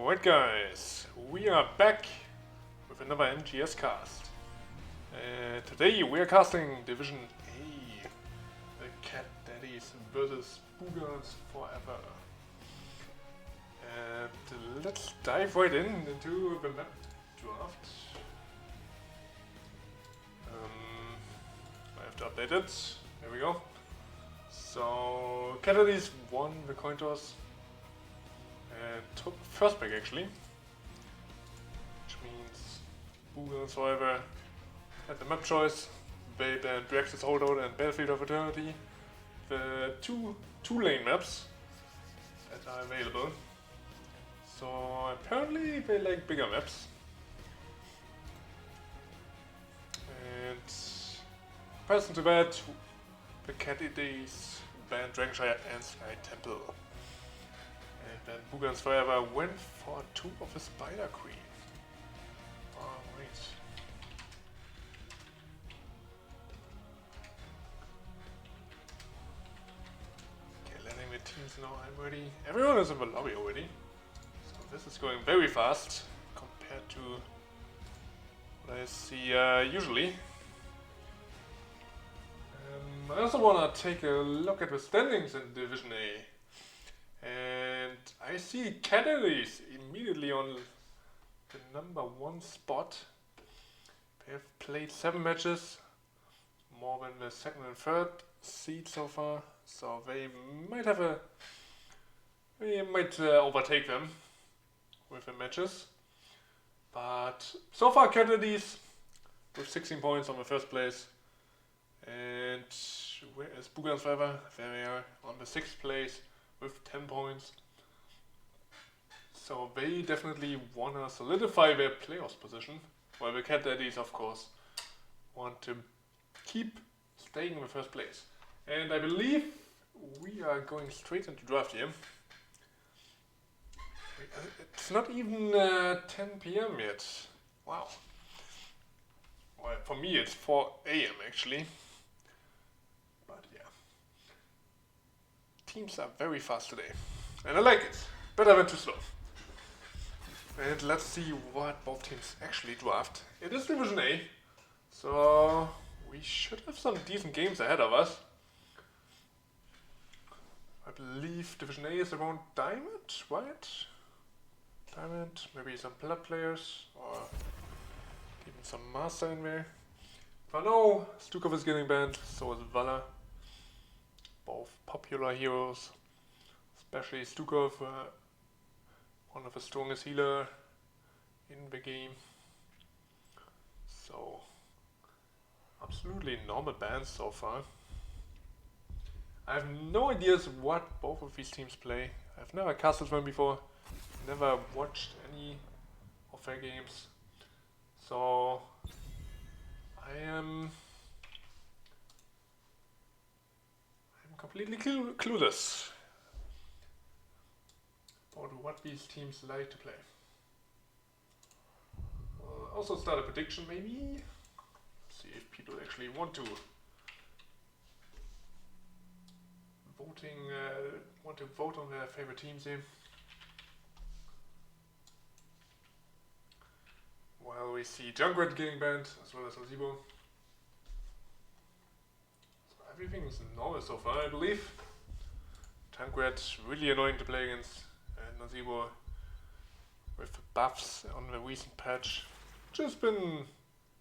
Alright guys, we are back with another NGS cast. Today we are casting Division A, the Cat Daddies versus Boogans forever. And let's dive right into the map draft. I have to update it, there we go. So, Cat Daddies won the coin toss. And took first pick actually, which means Boogans, however, had the map choice. They banned Reactor's Holdout and Battlefield of Eternity, the two lane maps that are available. So apparently they like bigger maps. And in comparison to that, the Cat Daddies banned Dragonshire and Sky Temple. And then Boogans forever went for 2 of the Spider Queen. Oh, wait. Okay, letting the teams know I'm ready. Everyone is in the lobby already. So this is going very fast compared to what I see usually. I also want to take a look at the standings in Division A. And I see Cat Daddies immediately on the number 1 spot. They have played 7 matches, more than the 2nd and 3rd seed so far. So they might have overtake them with the matches. But so far Cat Daddies with 16 points on the 1st place. And where is Boogans forever? There they are on the 6th place with 10 points. So they definitely wanna solidify their playoffs position, while the Cat Daddies of course want to keep staying in the 1st place. And I believe we are going straight into draft here. It's not even 10 PM yet. Wow. Well, for me it's 4 AM actually. But yeah. Teams are very fast today. And I like it. Better than too slow. And let's see what both teams actually draft. It is Division A. So we should have some decent games ahead of us. I believe Division A is around Diamond, right? Diamond, maybe some Blood players, or even some Master in there. For now, Stukov is getting banned, so is Valor. Both popular heroes, especially Stukov, one of the strongest healer in the game. So, absolutely normal bans so far. I have no ideas what both of these teams play. I've never casted them before, never watched any of their games. So, I'm completely clueless about what these teams like to play. We'll also start a prediction maybe. See if people actually want to vote on their favorite teams here. While we see Junkrat getting banned as well as Nazeebo. So everything is normal so far, I believe. Junkrat really annoying to play against, and Nazeebo with the buffs on the recent patch. Just been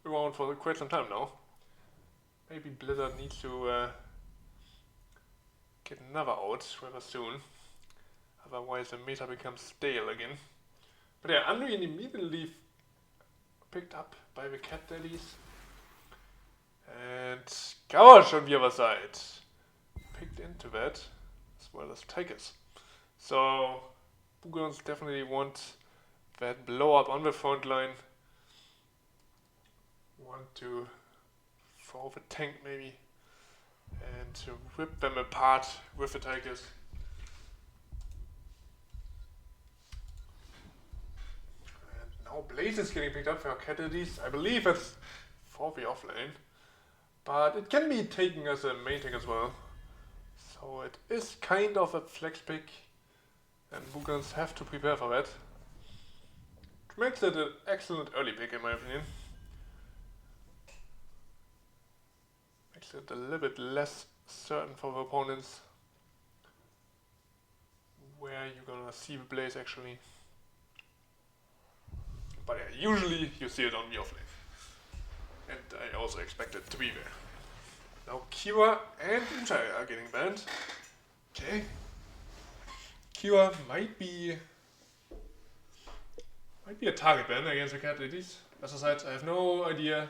around for quite some time now. Maybe Blizzard needs to get another out rather soon. Otherwise the meta becomes stale again. But yeah, Unreal immediately picked up by the Cat Daddies. And Gouache on the other side picked into that, as well as Tigers. So Boogans definitely want that blow up on the front line. Want to throw the tank maybe, and to rip them apart with the Tigers. And now Blaze is getting picked up for Cat Daddies. I believe it's for the offlane, but it can be taken as a main tank as well. So it is kind of a flex pick, and Boogans have to prepare for that. Makes it an excellent early pick in my opinion. Makes it a little bit less certain for the opponents where you're gonna see the plays actually. But yeah, usually you see it on the offlane. And I also expect it to be there. Now Kira and Utai are getting banned. Okay. Kira might be a target ban against the Daddies. As I said, I have no idea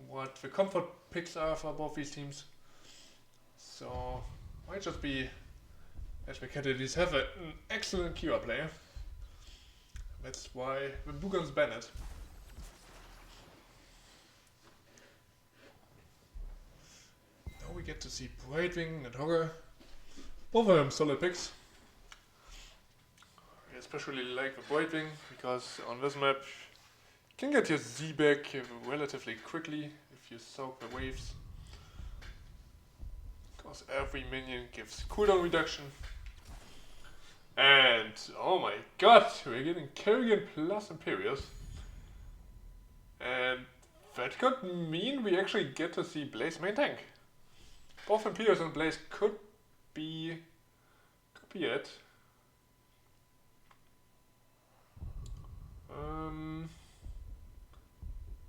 what the comfort picks are for both these teams. So might just be as the Daddies have an excellent Kira player. That's why the Boogans ban it. Now we get to see Brightwing and Hogger. Both of them solid picks. I especially like the Brightwing because on this map you can get your Z back relatively quickly if you soak the waves. Because every minion gives cooldown reduction. And oh my god, we're getting Kerrigan plus Imperius. And that could mean we actually get to see Blaze main tank. Both Imperius and Blaze could be it.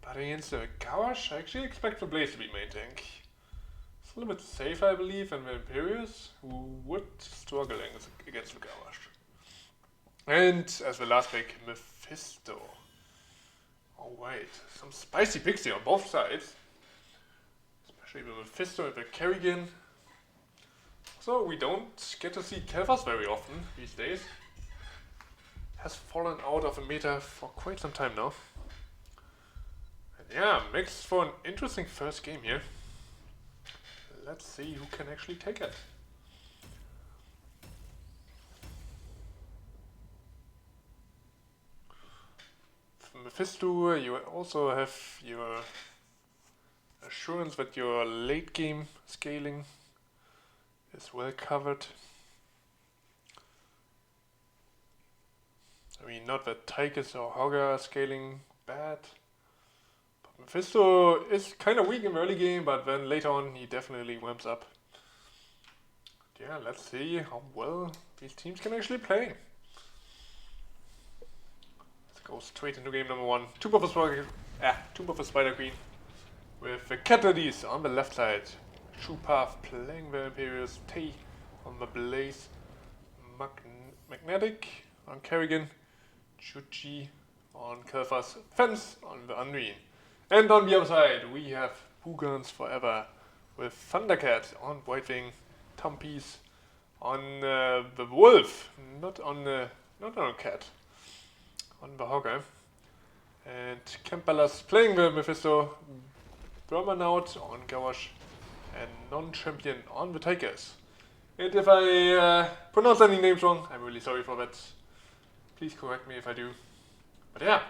But against the Gawash, I actually expect the Blaze to be main tank. It's a little bit safer, I believe, than the Imperius, who would struggle against the Gawash. And as the last pick, Mephisto. Oh wait, some spicy picks here on both sides. Especially with Mephisto and the Kerrigan. So we don't get to see Kelvas very often these days. Has fallen out of the meta for quite some time now. And yeah, makes for an interesting first game here. Let's see who can actually take it. For Mephisto, you also have your assurance that your late game scaling is well covered. I mean, not that Tychus or Hogger are scaling bad. But Mephisto is kind of weak in the early game, but then later on he definitely ramps up. Yeah, let's see how well these teams can actually play. Let's go straight into game number 1. Tomb of the Spider Queen. With the Daddies on the left side. Shoepath playing the Imperius. Tay on the Blaze. Magnetic on Kerrigan. Chuchi on Kelfas, Fence on the Unreal. And on the other side we have Boogans Forever with Thundercat on Brightwing, Tumpies on the Wolf, not on Cat, on the Hogger. And Kempelas playing the Mephisto, Burmanout on Gawash, and Non-Champion on the Tigers. And if I pronounce any names wrong, I'm really sorry for that. Please correct me if I do. But yeah,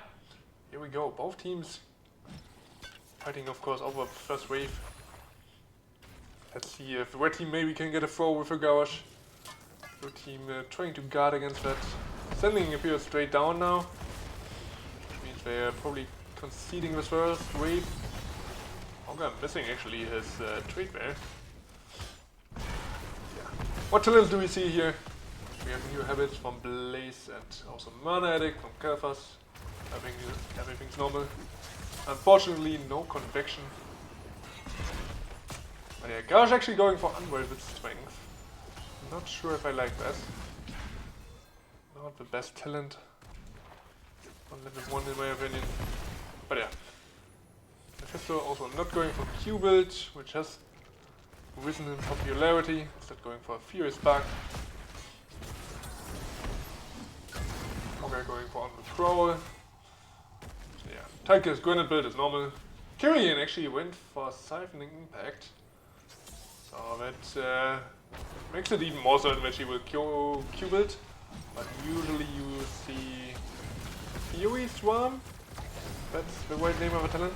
here we go. Both teams fighting, of course, over the first wave. Let's see if the red team maybe can get a throw with a Gawash. Blue team trying to guard against that. Sending Imperius straight down now. Which means they're probably conceding this first wave. Okay, I'm missing actually his trade there. Yeah. What talents do we see here? We have new habits from Blaze and also Mana Addict from Kelfas. Everything's normal. Unfortunately, no convection. But yeah, Gawash actually going for Unwavering Strength. Not sure if I like that. Not the best talent on level 1 in my opinion. But yeah. Mephisto also not going for Q build, which has risen in popularity. Instead going for a Furious Spark. Okay, going for on the Crawl. Yeah, Tychus Granite build is normal. Kyrian actually went for Siphoning Impact. So that makes it even more certain that she will Q build. But usually you see Fury Swarm. That's the right name of a talent.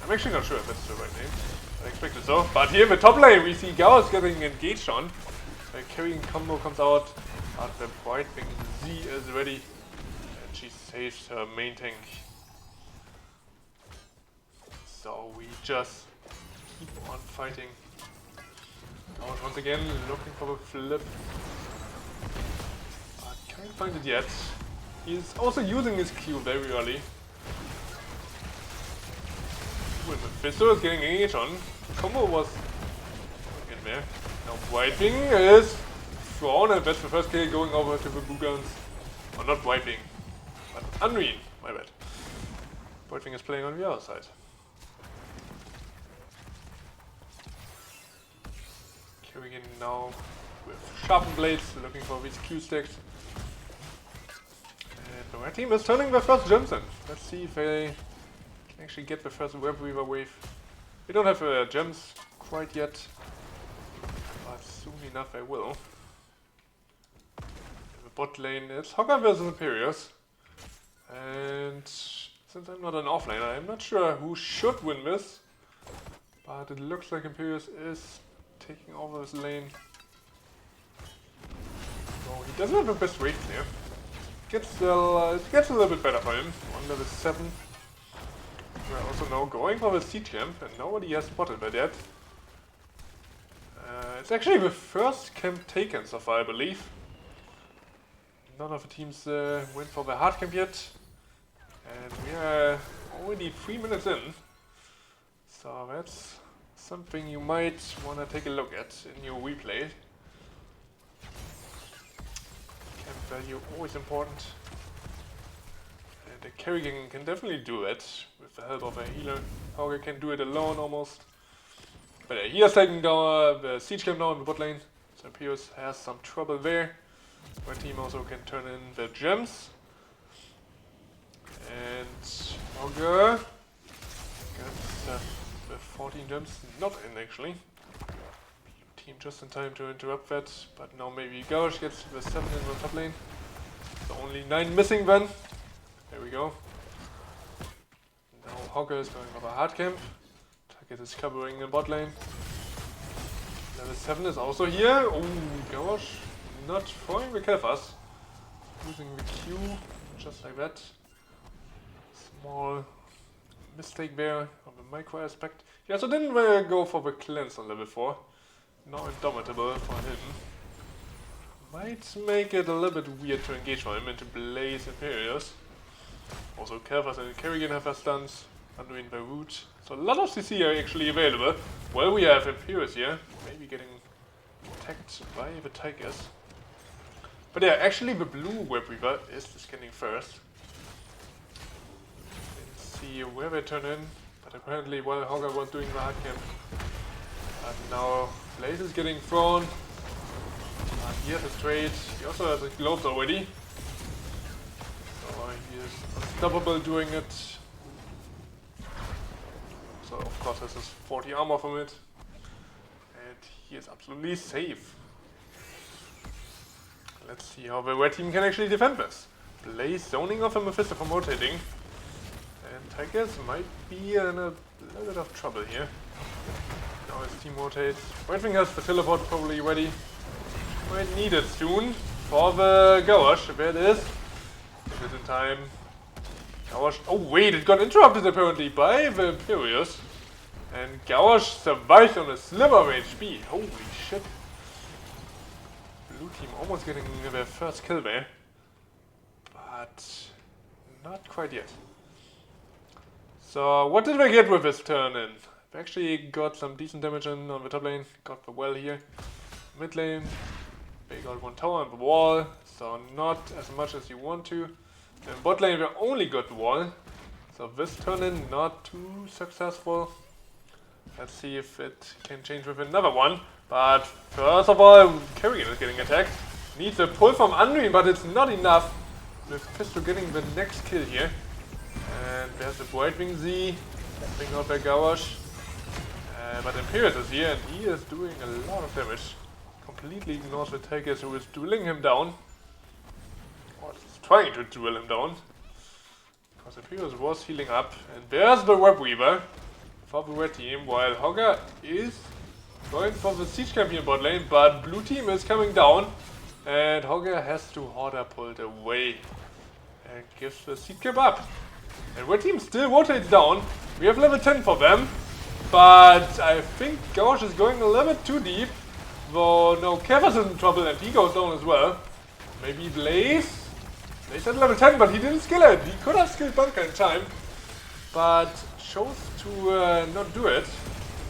I'm actually not sure if that's the right name. I expected so. But here in the top lane we see Gauss getting engaged on. The carrying combo comes out. But the Brightwing Z is ready she saves her main tank. So we just keep on fighting. Now once again looking for a flip. But can't find it yet. He's also using his Q very early. When Mephisto is getting engaged on, combo was in there. Now White-Wing is thrown and that's the first kill going over to the Boogans. Or not White-Wing, but Unreal, my bad. White-Wing is playing on the other side. Carrying now with sharpened blades, looking for these Q stacks. And the red team is turning their first gems in. Let's see if they can actually get the first Web Weaver wave. We don't have gems quite yet, but soon enough they will. The bot lane is Hogger versus Imperius. And since I'm not an offlaner, I'm not sure who should win this. But it looks like Imperius is taking over this lane. So he doesn't have the best wave clear. It gets a little bit better for him on level 7. We're also now going for the siege camp and nobody has spotted that yet. It's actually the first camp taken so far, I believe. None of the teams went for the hard camp yet. And we are already 3 minutes in. So that's something you might want to take a look at in your replay. Camp value always important. And the Kerrigan can definitely do it with the help of a healer. Hauger can do it alone almost. But he has taken down the siege camp down in the bot lane. So Imperius has some trouble there. My team also can turn in the gems. And Hauger gets the 14 gems not in actually. Team just in time to interrupt that, but now maybe Gauch gets the 7 in the top lane. So only 9 missing then. There we go. Now Hogger is going over hard camp. Target is covering the bot lane. Level 7 is also here. Oh, Gauch not throwing the Kelfas. Using the Q just like that. Small mistake there on the micro aspect. He also didn't go for the cleanse on level 4. Now indomitable for him. Might make it a little bit weird to engage for him into Blaze Imperius. Also Kelfas and Kerrigan have their stuns, Anduin by root. So a lot of CC are actually available. Well, we have Imperius here, maybe getting attacked by the Tigers. But yeah, actually the blue Web Weaver is scanning first. See where they turn in, but apparently while Hogger was doing the hard camp. But now Blaze is getting thrown. He has a trade, he also has his globes already. So he is unstoppable doing it. So of course has his 40 armor from it. And he is absolutely safe. Let's see how the red team can actually defend this. Blaze zoning off a Mephisto from rotating. And Tigers might be in a little bit of trouble here. Now his team rotates. White-Wing has the teleport probably ready. Might need it soon for the Gauch. There it is. If it's in time. Gauch. Oh wait, it got interrupted apparently by the Imperius. And Gauch survived on a sliver of HP. Holy shit. Blue team almost getting their first kill there. But not quite yet. So what did we get with this turn in? We actually got some decent damage in on the top lane. Got the well here. Mid lane. They got one tower and the wall, so not as much as you want to. In bot lane we only got the wall, so this turn in not too successful. Let's see if it can change with another one. But first of all, Kerrigan is getting attacked. Needs a pull from Unreal, but it's not enough. Mephisto getting the next kill here. And there's the White-Wing Z, bring out by Gauch. But Imperius is here and he is doing a lot of damage. Completely ignores the Tigers who is dueling him down. Or is trying to duel him down. Because Imperius was healing up. And there's the Web Weaver for the red team, while Hogger is going for the siege champion bot lane, but blue team is coming down. And Hogger has to Horder pulled away. and gives the seed cap up. And red team still rotates down. We have level 10 for them, but I think Gauche is going a little bit too deep. Though no, Kevas is in trouble and he goes down as well. Maybe Blaze? Blaze at level 10, but he didn't skill it. He could have skilled Bunker in time, but chose to not do it.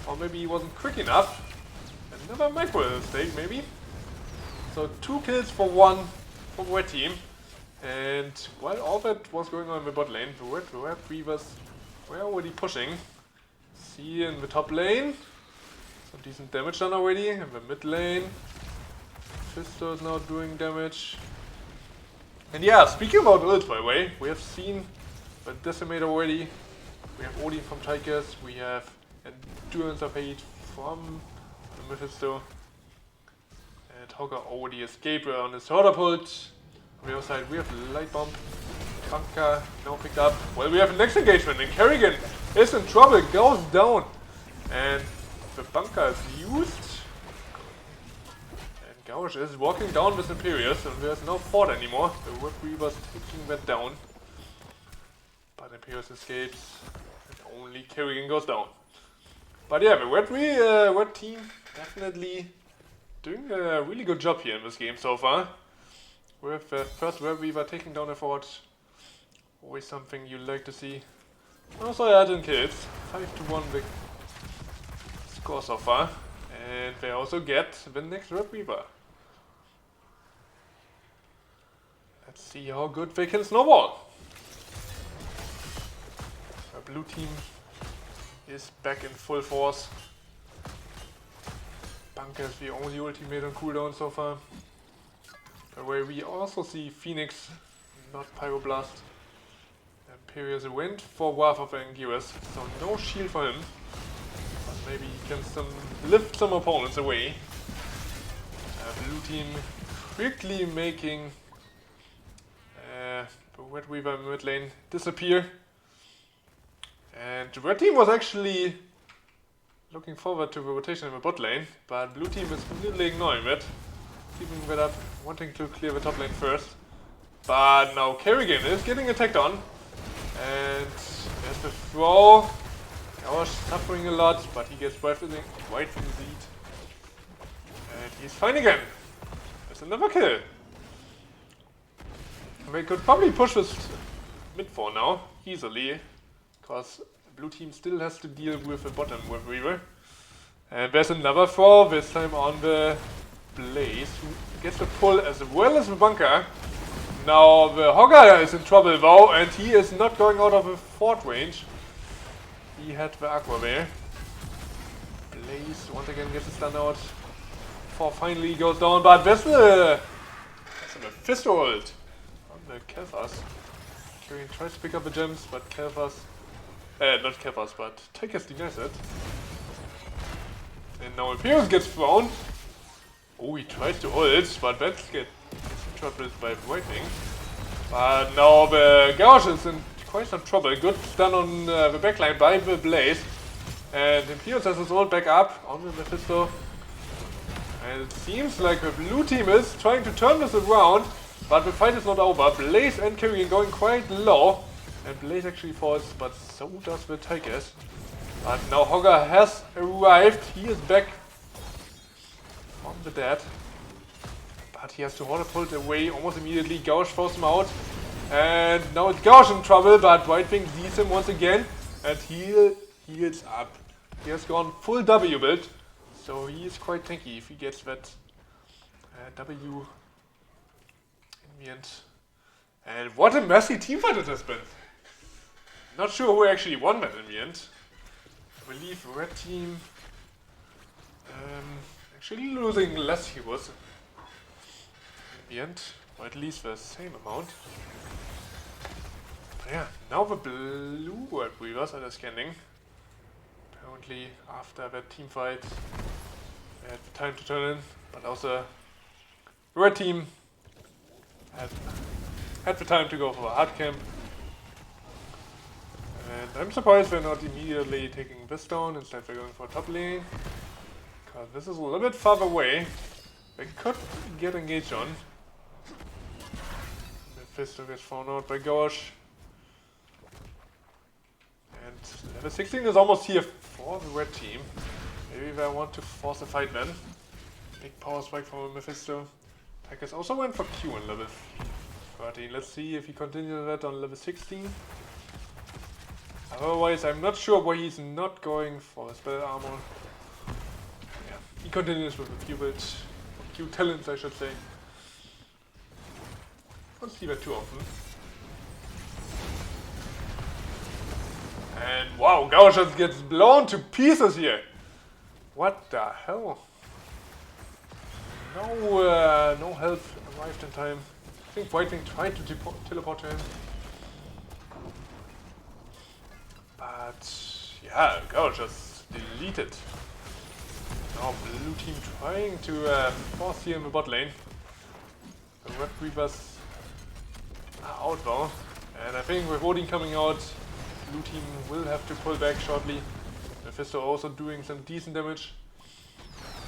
Or maybe he wasn't quick enough. Another micro mistake, maybe. So 2 kills for 1 from red team. And while all that was going on in the bot lane, the red Reavers were already pushing. See in the top lane, some decent damage done already. In the mid lane, Fisto is now doing damage. And yeah, speaking about ults, by the way, we have seen the Decimate already. We have Odin from Tigers, we have Endurance of Hate from the Mephisto. And Hogger already escaped on his Horderpult. On the other side, we have Light Bomb. Bunker now picked up. Well, we have a next engagement, and Kerrigan is in trouble, goes down. And the bunker is used. And Gauche is walking down with Imperius, and there's no fort anymore. The Red Reaver's taking that down. But Imperius escapes, and only Kerrigan goes down. But yeah, the red team definitely doing a really good job here in this game so far. With the first Red Reaver taking down a fort. Always something you like to see. Also adding kills. 5-1 big score so far. And they also get the next Red Reaver. Let's see how good they can snowball. The blue team is back in full force. Bunker is the only ultimate on cooldown so far. By the way, we also see Phoenix, not Pyroblast. Imperius went for Wrath of NGS, so no shield for him. But maybe he can lift some opponents away. Blue team quickly making the Red Weaver mid lane disappear. And the red team was actually looking forward to the rotation in the bot lane, but blue team is completely ignoring it. Keeping that up, wanting to clear the top lane first. But now Kerrigan is getting attacked on. And there's the throw. Gauche suffering a lot, but he gets right from the lead. And he's fine again. There's another kill. They could probably push this mid 4 now, easily. Because blue team still has to deal with the bottom with Reaver. And there's another throw, this time on the Blaze, who gets the pull as well as the bunker. Now the Hogger is in trouble though, and he is not going out of a fort range. He had the Aqua there. Blaze once again gets a stun out. For finally goes down, but there's the Mephisto ult on the Kel'Thas. Kyrian tries to pick up the gems, but Kel'Thas, not Kel'Thas, but Tigers denies it. And now Imperius gets thrown. Oh, he tries to ult, but that gets interrupted by Lightning. But now the Gauche is in quite some trouble. Good stun on the backline by the Blaze. And Imperius has his ult back up on the Mephisto. And it seems like the blue team is trying to turn this around, but the fight is not over. Blaze and Kyrian going quite low. And Blaze actually falls, but so does the Tigers. But now Hogger has arrived. He is back from the dead. But he has to Horderpult away almost immediately. Gauche throws him out. And now it's Gauche in trouble, but White Wing sees him once again. And he heals up. He has gone full W build. So he is quite tanky if he gets that W in the end. And what a messy teamfight it has been. Not sure who actually won that in the end. I believe red team actually losing less heroes in the end, or at least the same amount. But yeah, now the blue Red Weavers are scanning. Apparently after that team fight they had the time to turn in, but also the red team had the time to go for a hard camp. And I'm surprised they're not immediately taking this down, instead they're going for top lane. Because this is a little bit farther away. They could get engaged on. Mephisto gets thrown out by Gosh. And level 16 is almost here for the red team. Maybe they want to force a fight then. Big power spike from Mephisto. Tigers also went for Q on level 13. Let's see if he continues that on level 16. Otherwise, I'm not sure why he's not going for spell armor. Yeah, he continues with a few builds, few talents, I should say. Don't see that too often. And wow, Gauss just gets blown to pieces here. What the hell? No help arrived in time. I think Whitewing tried to teleport to him. But yeah, Gauss just deleted. Now blue team trying to force here in the bot lane. The Red Reavers are out though. And I think with Odin coming out, blue team will have to pull back shortly. Mephisto also doing some decent damage.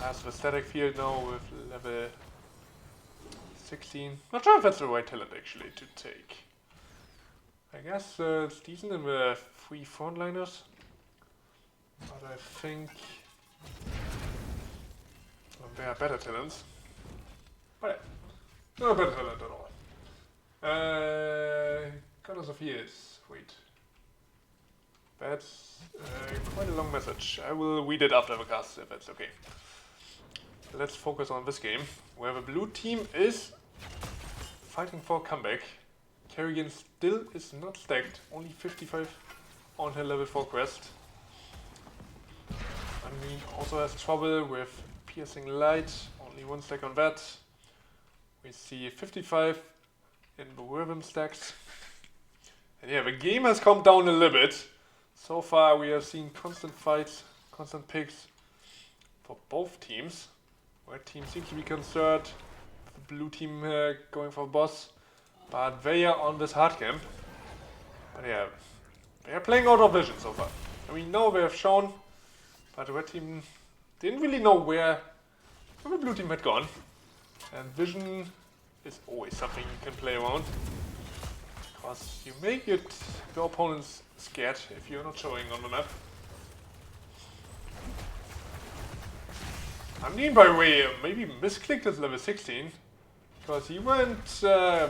Has the static field now with level 16. Not sure if that's the right talent actually to take. I guess it's decent in the 3 frontliners. But I think there are better talents. But yeah, no better talent at all. Goddess of Years. Wait. That's quite a long message. I will read it after the cast if that's okay. Let's focus on this game, where the blue team is fighting for a comeback. Kerrigan still is not stacked, only 55 on her level 4 quest. Unmean also has trouble with Piercing Light, only 1 stack on that. We see 55 in the rhythm stacks. And yeah, the game has calmed down a little bit. So far we have seen constant fights, constant picks for both teams. Red team seems to be concerned, the blue team going for a boss, but they are on this hard camp. But yeah, they are playing out of vision so far. And we know they have shown, but the red team didn't really know where the blue team had gone. And vision is always something you can play around, because you make your opponents scared if you're not showing on the map. I mean, by the way, maybe misclicked his level 16, because he went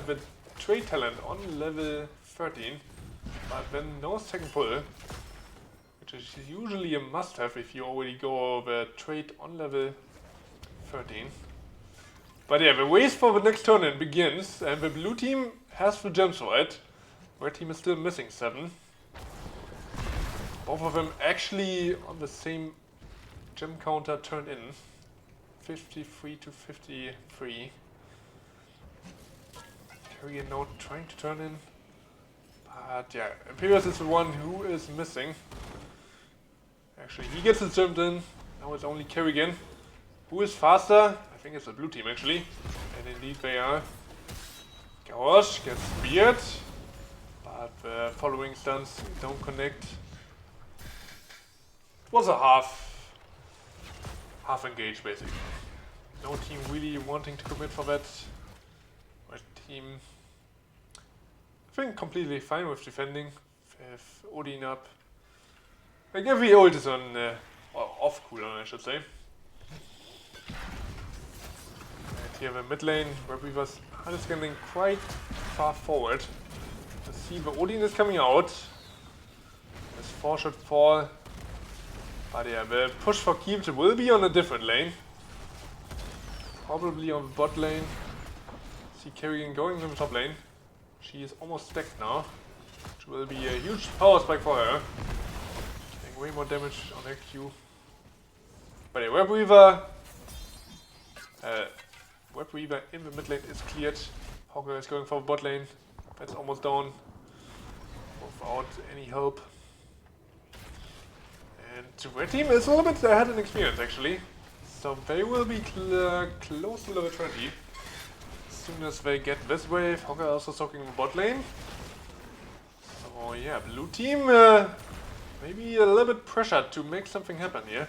with trade talent on level 13, but then no second pull, which is usually a must-have if you already go over trade on level 13. But yeah, the race for the next tournament begins, and the blue team has the gems for it. Red team is still missing 7. Both of them actually on the same gem counter turned in. 53 to 53. Kerrigan now trying to turn in. But yeah, Imperius is the one who is missing. Actually, he gets it jumped in. Now it's only Kerrigan. Who is faster? I think it's the blue team actually. And indeed they are. Gaush gets speared. But the following stuns don't connect. It was a half engage basically. No team really wanting to commit for that. Red team, I think, completely fine with defending. With Odin up. Like every ult is on off cooldown, I should say. And here the mid lane, where we was scanning quite far forward. Let's see, the Odin is coming out. This 4 should fall. But yeah, the push for keeps will be on a different lane. Probably on the bot lane. See Kerrigan going to the top lane. She is almost stacked now. Which will be a huge power spike for her. Getting way more damage on her Q. But yeah, Web Weaver in the mid lane is cleared. Hogger is going for the bot lane. That's almost down. Without any help. And the red team is a little bit ahead in experience actually. So they will be close to level 20. As soon as they get this wave, Hogger also soaking the bot lane. So yeah, blue team maybe a little bit pressured to make something happen here.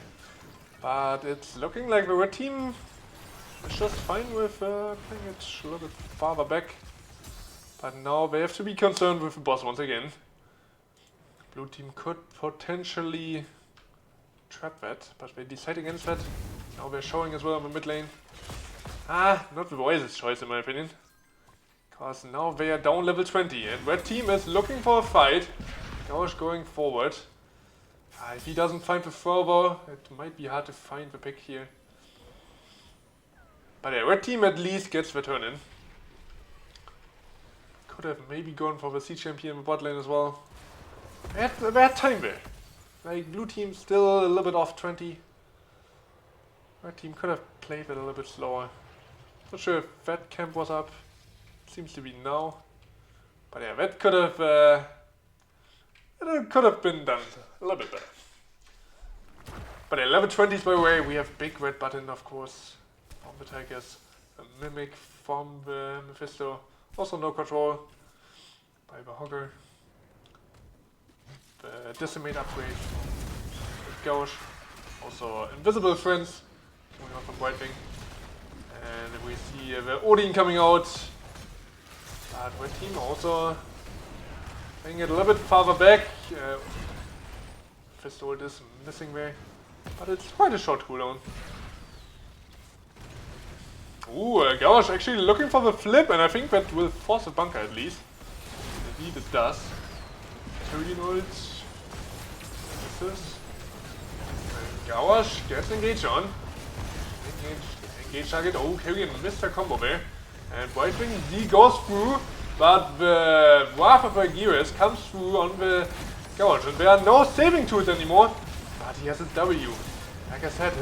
But it's looking like the red team is just fine with playing it a little bit farther back. But now they have to be concerned with the boss once again. Blue team could potentially trap that, but they decide against that. Now they're showing as well on the mid lane. Not the wisest choice in my opinion. Because now they are down level 20 and red team is looking for a fight. Gauche going forward. If he doesn't find the thrower, it might be hard to find the pick here. But yeah, red team at least gets the turn in. Could have maybe gone for the C champion in the bot lane as well. They had time there. Like, blue team still a little bit off 20. Red team could have played it a little bit slower. Not sure if that camp was up. Seems to be now. But yeah, that could have been done a little bit better. But yeah, level 20s by the way, we have big red button of course. From the Tigers. A mimic from the Mephisto. Also no control by the Hogger. The Decimate upgrade with Gauche. Also invisible friends coming out from Whitewing. And we see the Odin coming out. But red team also playing it a little bit farther back. Fist ult is missing there. But it's quite a short cooldown. Gauche actually looking for the flip, and I think that will force a bunker at least. Indeed it does. Tyrion ult. Misses. And Gauche gets engaged on. Engage target. Oh, Tyrion missed a combo there. And Whitewing D goes through, but the Wrath of Aegirus comes through on the Gauche. And there are no saving tools anymore. But he has his W. Like I said,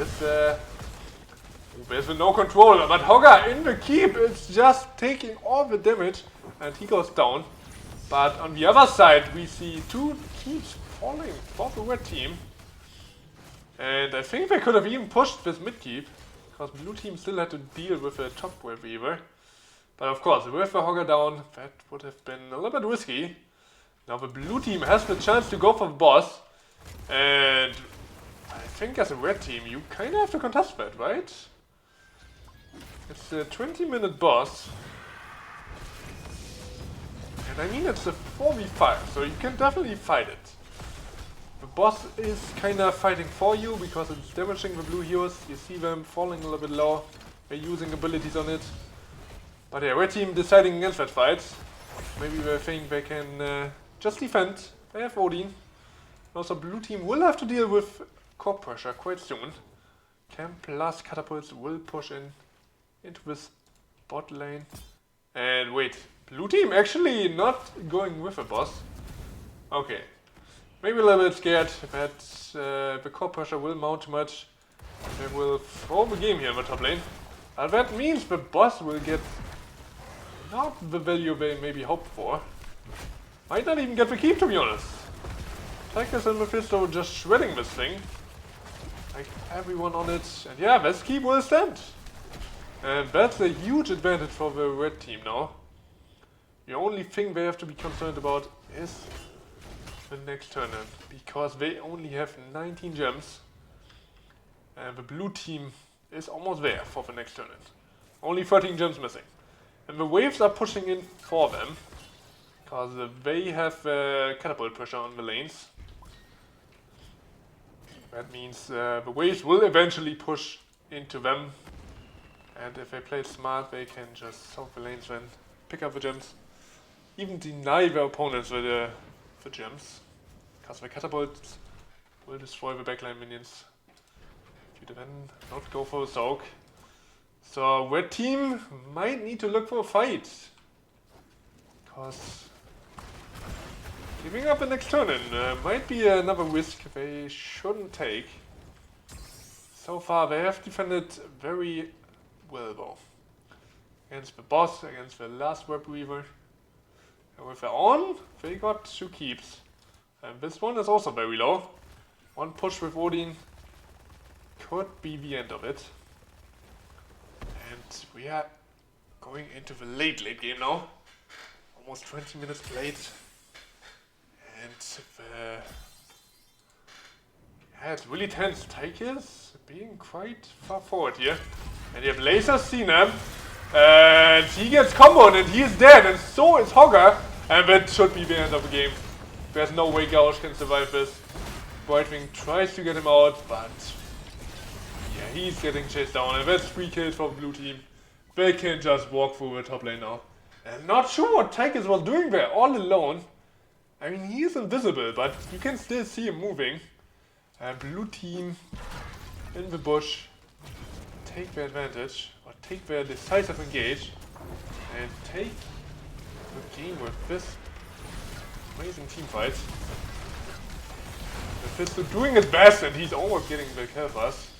there's no control, but Hogger in the keep is just taking all the damage and he goes down. But on the other side we see two keeps falling for the red team. And I think they could have even pushed this mid keep, because blue team still had to deal with a top wave weaver. But of course, with the Hogger down, that would have been a little bit risky. Now the blue team has the chance to go for the boss. And I think as a red team, you kind of have to contest that, right? It's a 20-minute boss. And I mean, it's a 4v5, so you can definitely fight it. The boss is kind of fighting for you because it's damaging the blue heroes. You see them falling a little bit low. They're using abilities on it. But yeah, red team deciding against that fight. Maybe they think they can just defend. They have Odin. Also, blue team will have to deal with core pressure quite soon. Camp plus catapults will push into this bot lane. And wait, blue team actually not going with a boss. Okay, maybe a little bit scared that the core pressure will mount too much. They will throw the game here in the top lane. And that means the boss will get not the value they maybe hoped for. Might not even get the keep, to be honest. Tigers and Mephisto just shredding this thing. Like everyone on it. And yeah, this keep will stand. And that's a huge advantage for the red team now. The only thing they have to be concerned about is the next turn in, because they only have 19 gems. And the blue team is almost there for the next turn in. Only 13 gems missing. And the waves are pushing in for them, because they have catapult pressure on the lanes. That means the waves will eventually push into them. And if they play smart, they can just soak the lanes and pick up the gems. Even deny their opponents with the gems. Because the catapults will destroy the backline minions. If you then not go for a soak. So red team might need to look for a fight. Because giving up the next turn in might be another risk they shouldn't take. So far they have defended very well though. Against the boss, against the last web weaver. And with their own, they got 2 keeps. And this one is also very low. One push with Odin could be the end of it. And we are going into the late game now. Almost 20 minutes played. And yeah, it's really tense. Tigers being quite far forward here. And you have lasers seen them. And he gets comboed and he is dead, and so is Hogger. And that should be the end of the game. There's no way Gauch can survive this. Brightwing tries to get him out, but yeah, he's getting chased down, and that's 3 kills for the blue team. They can just walk through the top lane now. And not sure what Tychus was doing there, all alone. I mean, he is invisible, but you can still see him moving. Blue team in the bush take their advantage, or take their decisive engage, and take the game with this amazing team fight. Mephisto doing his best, and he's almost getting the kill fast.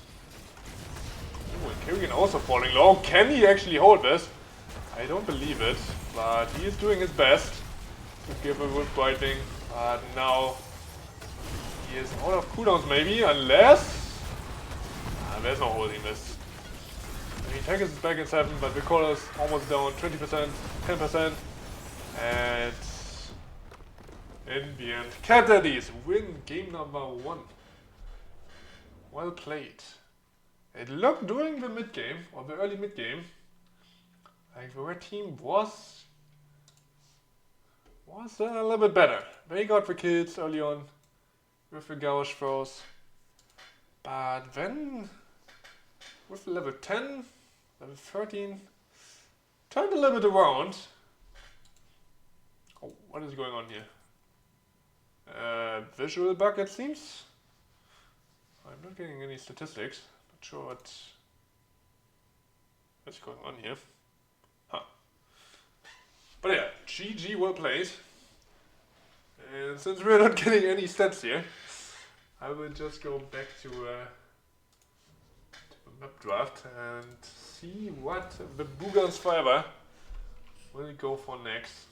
Oh, and Kerrigan also falling low. Can he actually hold this? I don't believe it, but he is doing his best to give a wood biting. But now he is out of cooldowns maybe, unless there's no holding this. I mean, Tychus is back in 7, but the core is almost down 20%, 10%, and in the end, Daddies win game number 1. Well played. It looked during the mid game, or the early mid game, like the red team was a little bit better. They got the kills early on with the Gauch throws, but then with level 10, level 13, turned a little bit around. Oh, what is going on here? Visual bug, it seems. I'm not getting any statistics. Not sure what's going on here. Huh. But yeah, GG, well played. And since we're not getting any stats here, I will just go back to the map draft and see what the Boogans Forever will go for next.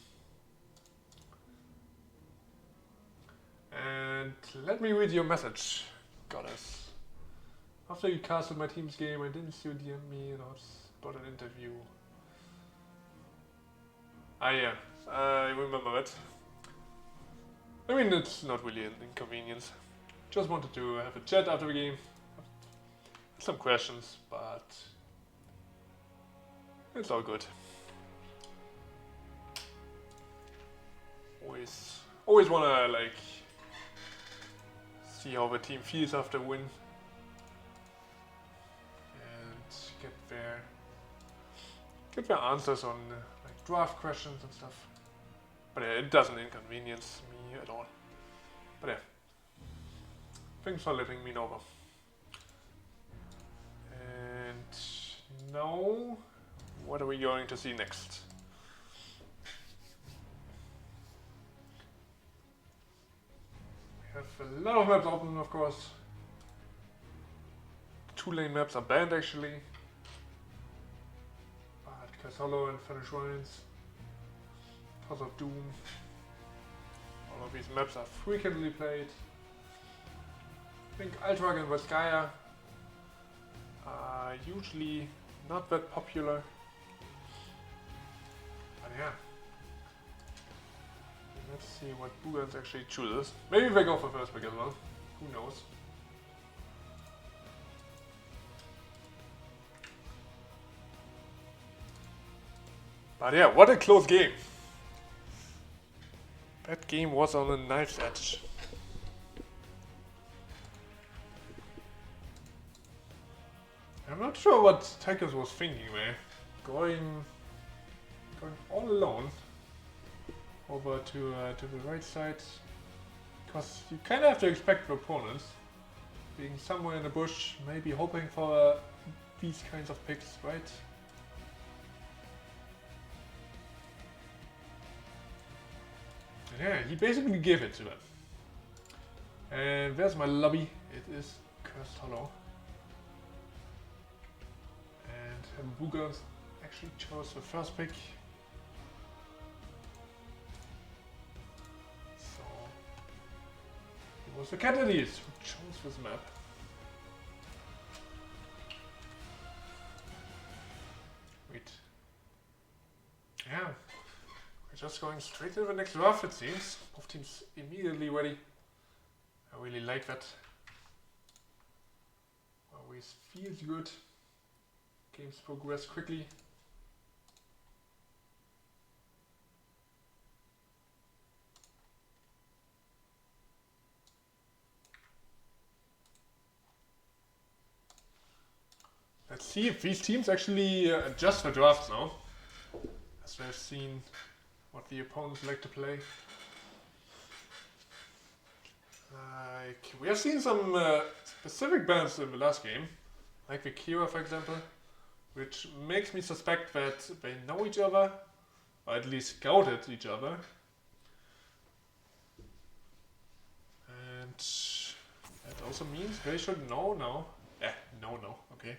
And let me read your message, Goddess. After you casted my team's game, I didn't see you DM me and asked about an interview. Ah yeah, I remember it. I mean, it's not really an inconvenience. Just wanted to have a chat after the game. Some questions, but it's all good. Always wanna like see how the team feels after a win and get their answers on like draft questions and stuff. But yeah, it doesn't inconvenience me at all. But yeah, thanks for letting me know. And now, what are we going to see next? We have a lot of maps open, of course. 2 lane maps are banned actually. But Casolo and Fetish Shrines, House of Doom. All of these maps are frequently played. I think Altwag and Veskaya are usually not that popular. But yeah. Let's see what Boogans actually chooses. Maybe they go for first pick as well. Who knows? But yeah, what a close game. That game was on a knife's edge. I'm not sure what Tychus was thinking there. Going all alone over to the right side. Because you kind of have to expect the opponents being somewhere in the bush, maybe hoping for these kinds of picks, right? Yeah, he basically gave it to them. And there's my lobby. It is Cursed Hollow. And Boogans actually chose the first pick. So it was the Daddies who chose this map. Wait. Yeah. We're just going straight to the next draft, it seems. Both teams immediately ready. I really like that. Always feels good. Games progress quickly. see if these teams actually adjust for drafts now, as we've seen what the opponents like to play. Like, we have seen some specific bans in the last game, like the Kira for example, which makes me suspect that they know each other, or at least scouted each other. And that also means they should know now. Okay.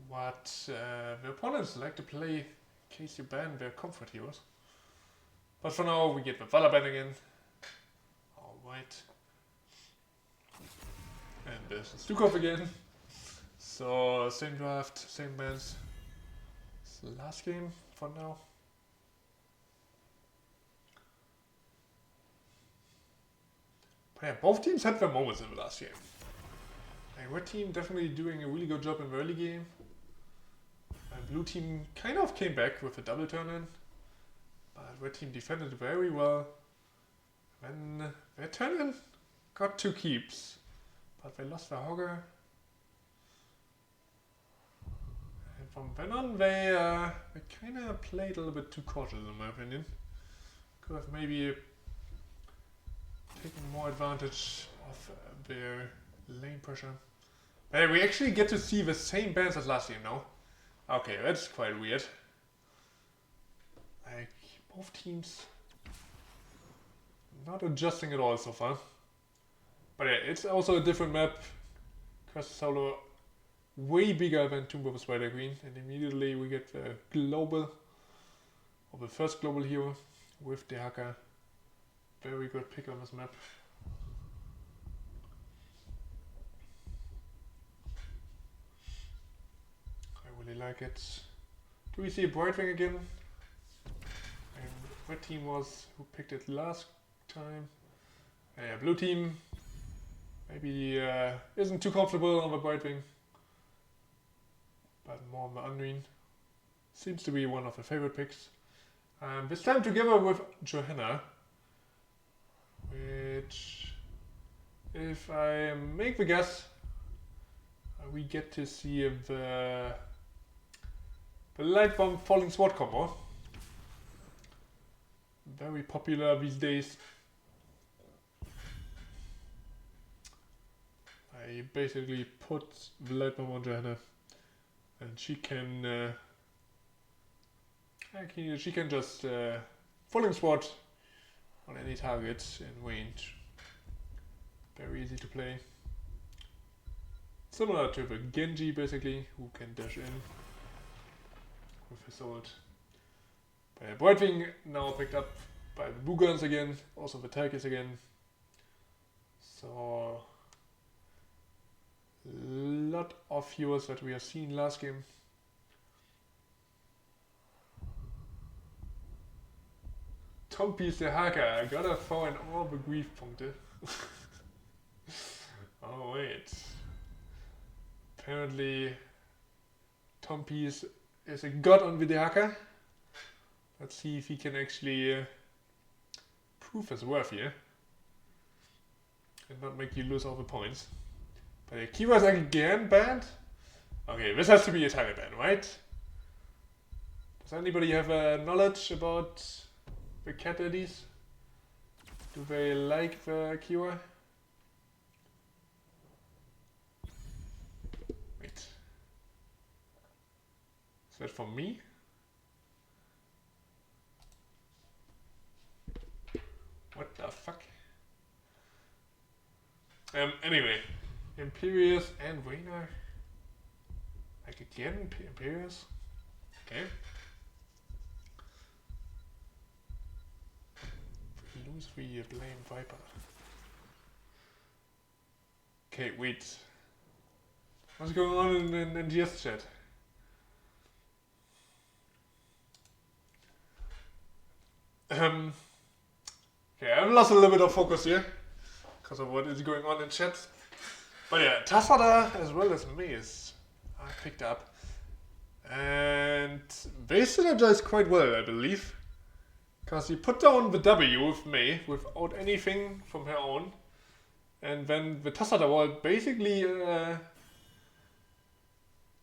What the opponents like to play in case you ban their comfort heroes. But for now, we get the Valor ban again. Alright. And there's Stukov again. So, same draft, same bans. It's the last game for now. But yeah, both teams had their moments in the last game. Like, red team definitely doing a really good job in the early game. And blue team kind of came back with a double turn in. But red team defended very well. Then their turn in got 2 keeps. But they lost their Hogger. And from then on they kind of played a little bit too cautious in my opinion. Could have maybe taken more advantage of their lane pressure. But we actually get to see the same bans as last game now. Okay, that's quite weird. Like, both teams not adjusting at all so far. But yeah, it's also a different map. Crest Solo way bigger than Tomb of the Spider Queen, and immediately we get the global, or the first global hero with the Hacker. Very good pick on this map. I really like it. Do we see a Brightwing again? And red team was who picked it last time. Yeah, blue team maybe isn't too comfortable on the Brightwing, but more on the Unreen. Seems to be one of the favorite picks. This time together with Johanna, which, if I make the guess, we get to see the Light Bomb Falling Sword combo. Very popular these days. I basically put the Light Bomb on Johanna, and she can just Falling Sword on any target in range. Very easy to play. Similar to the Genji basically, who can dash in with his ult. But Brightwing now picked up by the Boogans again, also the Talkies again. So lot of heroes that we have seen last game. Tompis der Hacker, gotta throw in all the Grief-Punkte. Oh wait. Apparently Tompis is a god on the Hacker. Let's see if he can actually prove his worth here. And not make you lose all the points. But the Kira is again banned? Okay, this has to be a target ban, right? Does anybody have knowledge about the cat daddies? Do they like the Kira? Wait. Is that for me? What the fuck? Anyway. Imperius and Raynor. Like again, Imperius? Okay. If we lose, we blame Viper. Okay, wait. What's going on in NGS chat? Okay, I've lost a little bit of focus here because of what is going on in chat. But yeah, Tassada as well as Maze I picked up. And they synergize quite well, I believe. Because he put down the W with May without anything from her own. And then the Tassada wall basically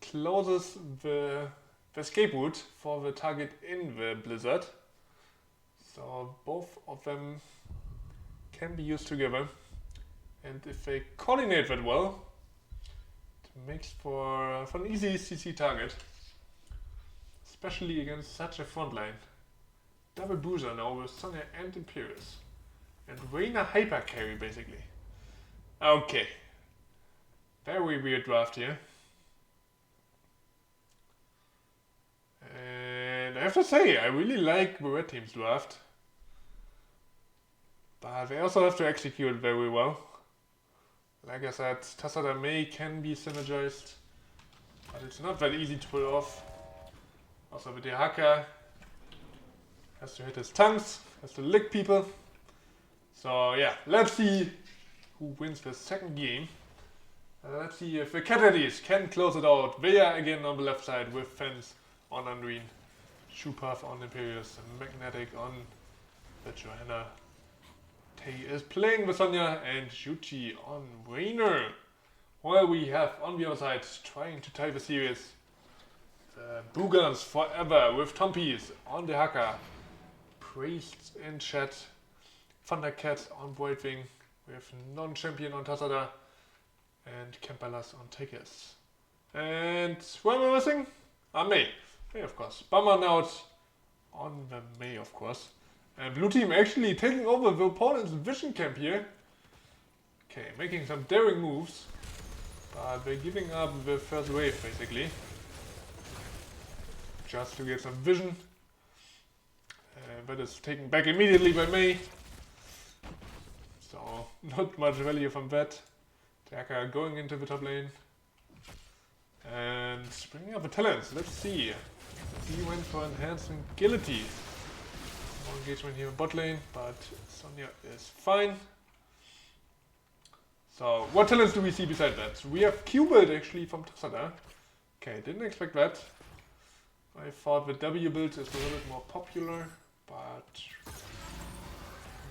closes the escape route for the target in the blizzard. So both of them can be used together. And if they coordinate that well, it makes for an easy CC target. Especially against such a front line. Double booster now with Sonya and Imperius. And Reyna hyper carry basically. Okay. Very weird draft here. And I have to say, I really like the red team's draft. But they also have to execute very well. Like I said, Tassada May can be synergized. But it's not that easy to pull off. Also the Dehaka has to hit his tongues, has to lick people. So yeah, let's see who wins the second game. Let's see if the Daddies can close it out. They are again on the left side with Fence on Andreen, Shoepuff on Imperius, Magnetic on the Johanna. Tay is playing with Sonya and Yuchi on Rainer. While we have on the other side trying to tie the series. The Boogans forever with Tompies on the Haka. Priests in chat. Thundercat on Voidwing. We have non-champion on Tassada. And Kempelas on Takis. And who am I missing? May. May, of course. Bummer out on the May, of course. And blue team actually taking over the opponent's vision camp here. Okay, making some daring moves. But they're giving up the first wave, basically. Just to get some vision. That is taken back immediately by May. So, not much value from that. Taka going into the top lane. And bringing up the talents. Let's see. He went for enhancing agility. More engagement here in bot lane, but Sonya is fine. So, what talents do we see beside that? We have Q-build actually from Tassada. Okay, didn't expect that. I thought the W build is a little bit more popular, but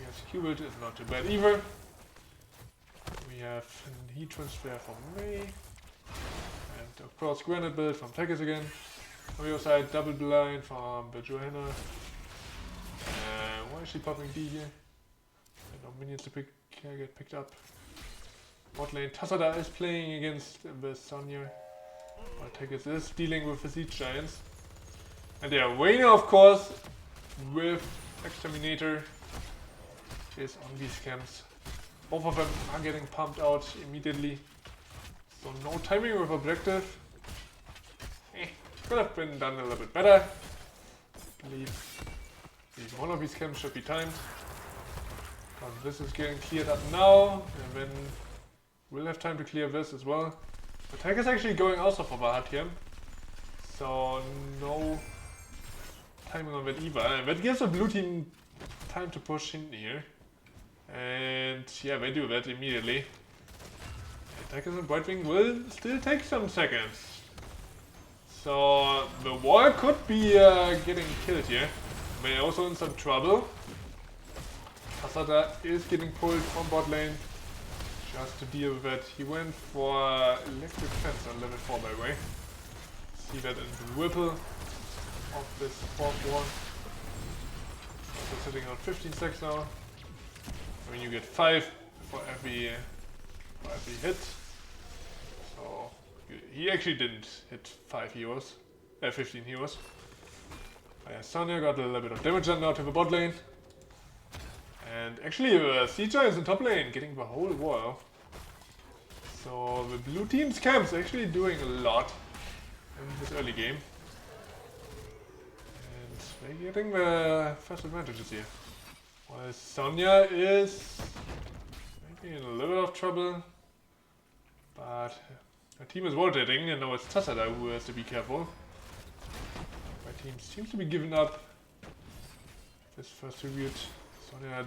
yes, Q build is not too bad either. We have heat transfer from May, and of course granite build from Takis again. On the other side, double blind from the Johanna. Why is she popping D here? No minions to get picked up. Bot lane Tassada is playing against the Sonya. While Takis is dealing with the Siege Giants. And yeah, Rainer of course with Exterminator is on these camps. Both of them are getting pumped out immediately. So no timing with objective. Could have been done a little bit better. I believe one of these camps should be timed. But this is getting cleared up now. And then we'll have time to clear this as well. The tag is actually going also for the hard camp. So no timing on that either. And that gives the blue team time to push in here. And yeah, they do that immediately. Attackers and Brightwing will still take some seconds. So the wall could be getting killed here. May also in some trouble. Tassada is getting pulled from bot lane. Just to deal with it. He went for electric fence on level 4 by the way. See that in the ripple of this fourth wall. Also sitting on 15 stacks now. I mean you get 5 for every hit. So he actually didn't hit 5 heroes. 15 heroes. Sonya got a little bit of damage done now to the bot lane. And actually Siege Giants in top lane getting the whole wall. So the blue team's camp's actually doing a lot in this early game. And they're getting the first advantages here. While Sonya is maybe in a little bit of trouble. But her team is rotating and now it's Tassada who has to be careful. My team seems to be giving up this first tribute. Sonya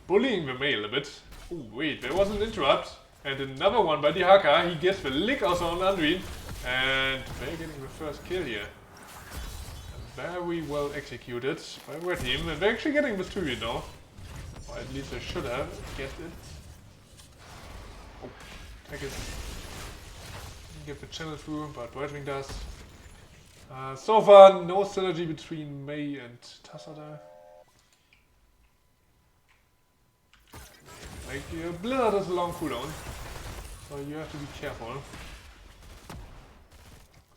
bullying the May a little bit. Oh wait, there was an interrupt. And another one by the Haka. He gets the lick also on Andreen. And they're getting the first kill here. Very well executed by the red team. And they're actually getting this tribute now. Or at least I should have. Get it. Oh, take it. Get the channel through, but Whitewing does. So far, no synergy between Mei and Tassada. Like, Blizzard is a long cooldown, so you have to be careful.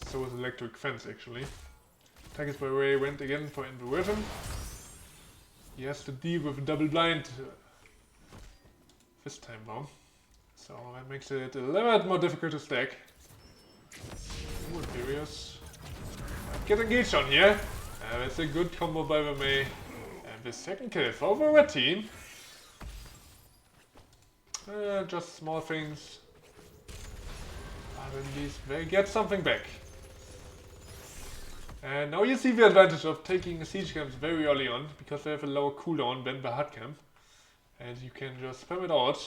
So is Electric Fence actually. Attackers by Ray went again for Inversion. He has to deal with a double blind this time though. So that makes it a little bit more difficult to stack. Ooh, Imperious. Get engaged on here. That's a good combo by the Mei. And the second kill for the red team. Just small things. But at least they get something back. And now you see the advantage of taking siege camps very early on, because they have a lower cooldown than the hard camp. And you can just spam it out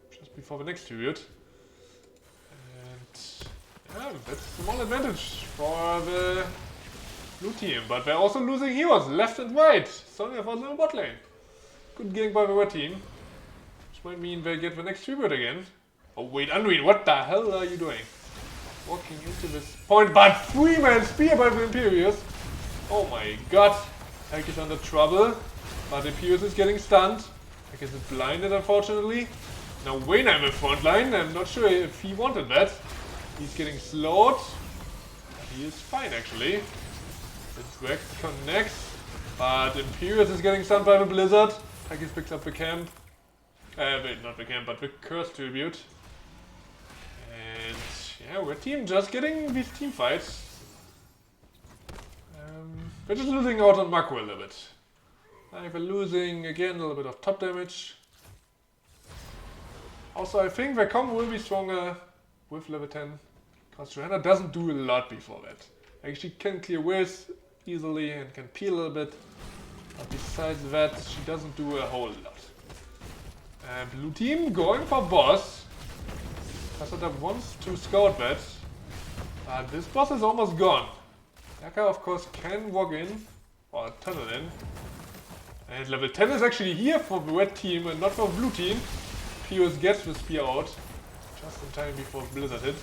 just before the next period. And yeah, that's a small advantage for the blue team. But they're also losing heroes left and right. Sonya for the bot lane. Good gank by the red team. Which might mean they get the next tribute again. Oh wait, Unreal, what the hell are you doing? Walking into this point, but 3-man spear by the Imperious. Oh my god. Tank is under trouble. But Imperious is getting stunned. I guess it's blinded unfortunately. Now Wayne in the front line. I'm not sure if he wanted that. He's getting slowed. He is fine actually. The Drake connects. But Imperious is getting stunned by the Blizzard. Takis picks up the camp. Wait, not the camp, but the Curse Tribute. And yeah, we're team just getting these team fights. We're just losing out on Mako a little bit. We're losing again a little bit of top damage. Also, I think their combo will be stronger with level 10. Because Johanna doesn't do a lot before that. Like, she can clear waves easily and can peel a little bit. But besides that, she doesn't do a whole lot. Blue team going for boss. Tassada wants to scout that. But this boss is almost gone. Yaka of course can walk in, or tunnel in. And level 10 is actually here for the red team and not for the blue team. Pius gets the spear out just in time before Blizzard hit.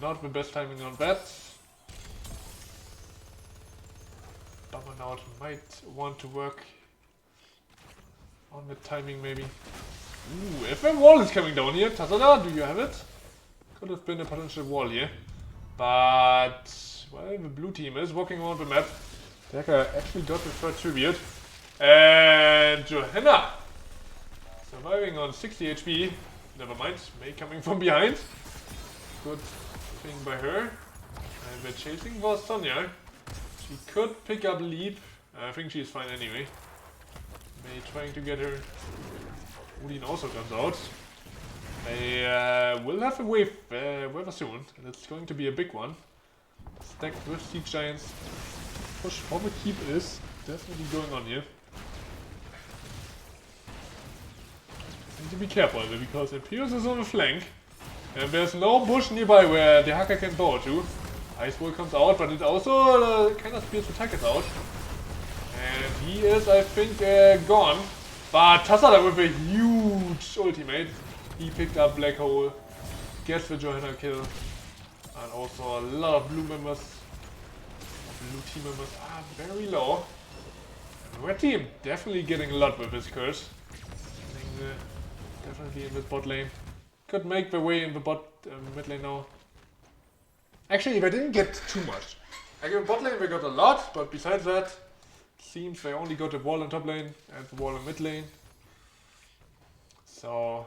Not the best timing on that. Bummernaut might want to work on the timing maybe. Ooh, if a wall is coming down here, Tassada, do you have it? Could have been a potential wall here. But, well, the blue team is walking around the map. Decker actually got the third tribute. And Johanna surviving on 60 HP. Never mind, Mei coming from behind. Good thing by her. And we're chasing for Sonya. She could pick up leap. I think she's fine anyway. Mei trying to get her. Udin also comes out. They will have a wave rather soon, and it's going to be a big one. Stacked with Siege Giants. Push for the keep is definitely going on here. Need to be careful because Imperious is on the flank, and there's no bush nearby where the hacker can bow to. Ice Wall comes out, but it also kind of spears the targets out. And he is, I think, gone. But Tassada with a huge ultimate. He picked up Black Hole, gets the Johanna kill, and also a lot of blue members. Blue team members are very low. And red team definitely getting a lot with his curse. Definitely in this bot lane. Could make the way in the bot mid lane now. Actually, they didn't get too much. Like in bot lane they got a lot, but besides that, it seems they only got the wall in top lane and the wall in mid lane. So,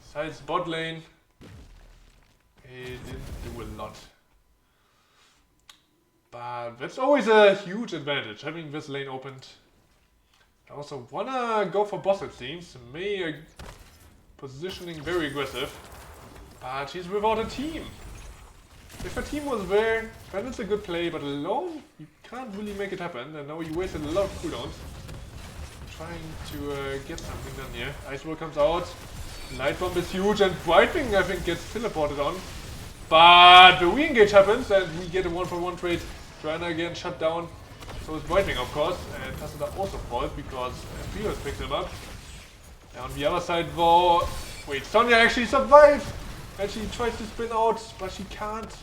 besides bot lane, they didn't do a lot. But that's always a huge advantage, having this lane opened. I also wanna go for boss it seems. Mei positioning very aggressive. But she's without a team. If a team was there, then it's a good play, but alone, you can't really make it happen. And now you wasted a lot of cooldowns. Trying to get something done here. Ice Wall comes out. Light Bomb is huge, and Brightwing I think gets teleported on. But the re-engage happens, and we get a 1-for-1 trade. Johanna again shut down. So is White Wing, of course, and Tassadar also falls because Bio has picked him up. And on the other side, though, wait, Sonya actually survived! And she tries to spin out, but she can't.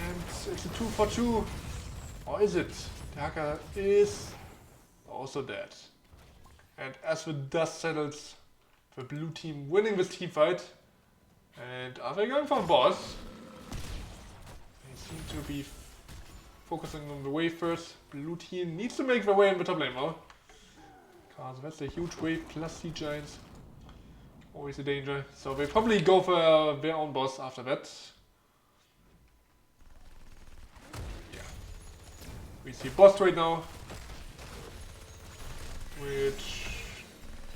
And it's a 2 for 2. Or is it? The hacker is also dead. And as the dust settles, the blue team winning this team fight. And are they going for a boss? They seem to be focusing on the wave first. Blue team needs to make their way in the top lane now. Because that's a huge wave plus sea giants. Always a danger. So they probably go for their own boss after that. Yeah. We see boss trade now. Which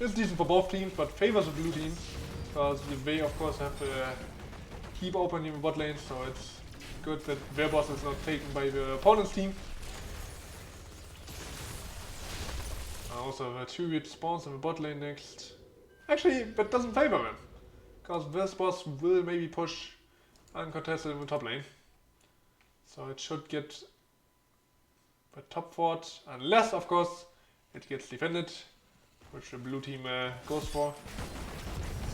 is decent for both teams, but favors the blue team. Because they of course have to keep opening the bot lane, so it's good that their boss is not taken by the opponent's team. Also the 2-hit spawns in the bot lane next. Actually, that doesn't favor them. Because this boss will maybe push uncontested in the top lane. So it should get the top fort, unless of course it gets defended, which the blue team goes for.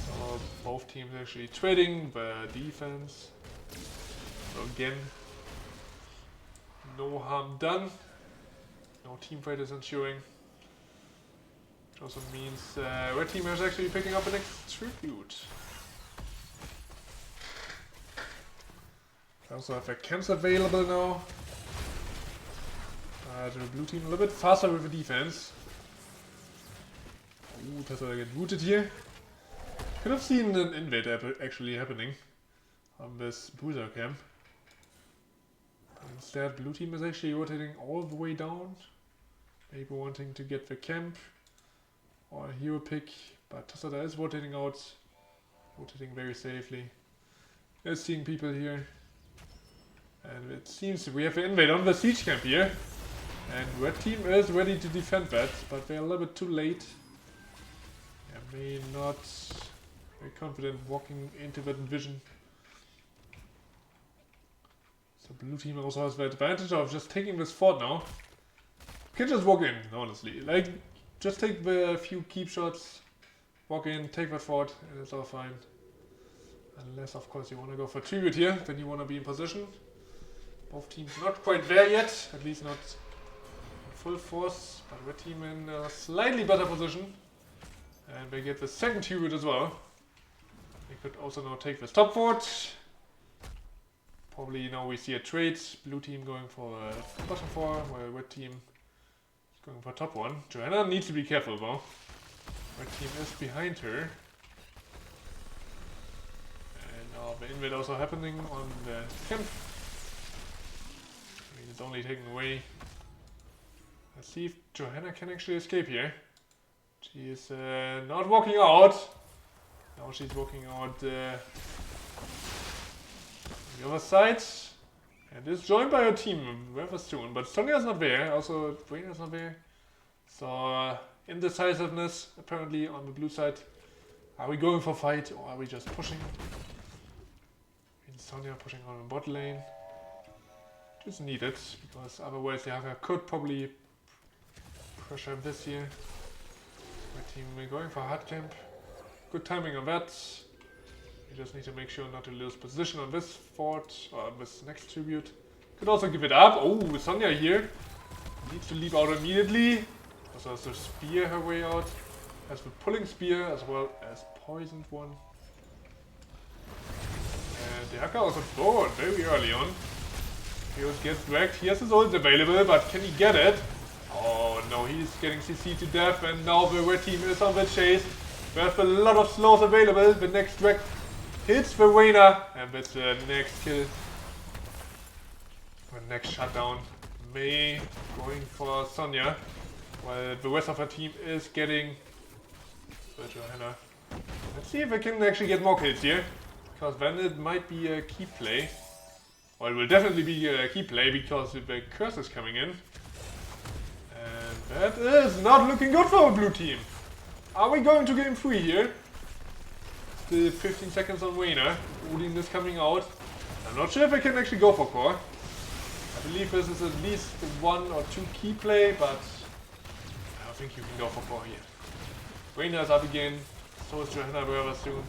So both teams actually trading the defense. So again, no harm done. No team fight is ensuring. Which also means red team is actually picking up the next tribute. They also have their camps available now. The blue team a little bit faster with the defense. Ooh, Tesla get booted here. Could have seen an invade actually happening on this boozer camp. But instead, blue team is actually rotating all the way down. Maybe wanting to get the camp or a hero pick, but Tassadar is rotating out, rotating very safely. There's seeing people here. And it seems we have an invade on the siege camp here. And red team is ready to defend that, but they're a little bit too late. Yeah, may not very confident walking into that vision. So blue team also has the advantage of just taking this fort now. You can just walk in, honestly. Like, just take the few keep shots, walk in, take that fort, and it's all fine. Unless, of course, you want to go for tribute here, then you want to be in position. Both teams not quite there yet, at least not in full force, but red team in a slightly better position. And they get the second tribute as well. They could also now take this top fort. Probably now we see a trade. Blue team going for a bottom 4, while red team is going for top 1. Johanna needs to be careful though. Red team is behind her. And now the invade also happening on the camp. It's only taken away. Let's see if Johanna can actually escape here. She is not walking out. Now she's walking out on the other side. And is joined by her team rather soon. But Sonya's not there. Also, Braina's not there. So, indecisiveness apparently on the blue side. Are we going for fight or are we just pushing? And Sonya pushing on the bot lane. Which is needed, because otherwise the hacker could probably pressure this here. My team going for hard camp. Good timing on that. We just need to make sure not to lose position on this fort or this next tribute. Could also give it up. Oh, Sonya here. Needs to leap out immediately. Also has to spear her way out. Has the pulling spear as well as poisoned one. And the hacker also bored very early on. He gets dragged. He has his ult available, but can he get it? Oh no, he's getting CC to death, and now the red team is on the chase. There's a lot of slows available. The next drag hits the Reina, and that's the next kill. The next shutdown. Mei going for Sonya, while the rest of her team is getting Johanna. Let's see if I can actually get more kills here, because then it might be a key play. Well, it will definitely be a key play because the curse is coming in. And that is not looking good for the blue team. Are we going to game 3 here? Still 15 seconds on Reina. Odin is coming out. I'm not sure if I can actually go for core. I believe this is at least 1 or 2 key play, but I don't think you can go for 4 here. Reina is up again, so is Johanna very soon.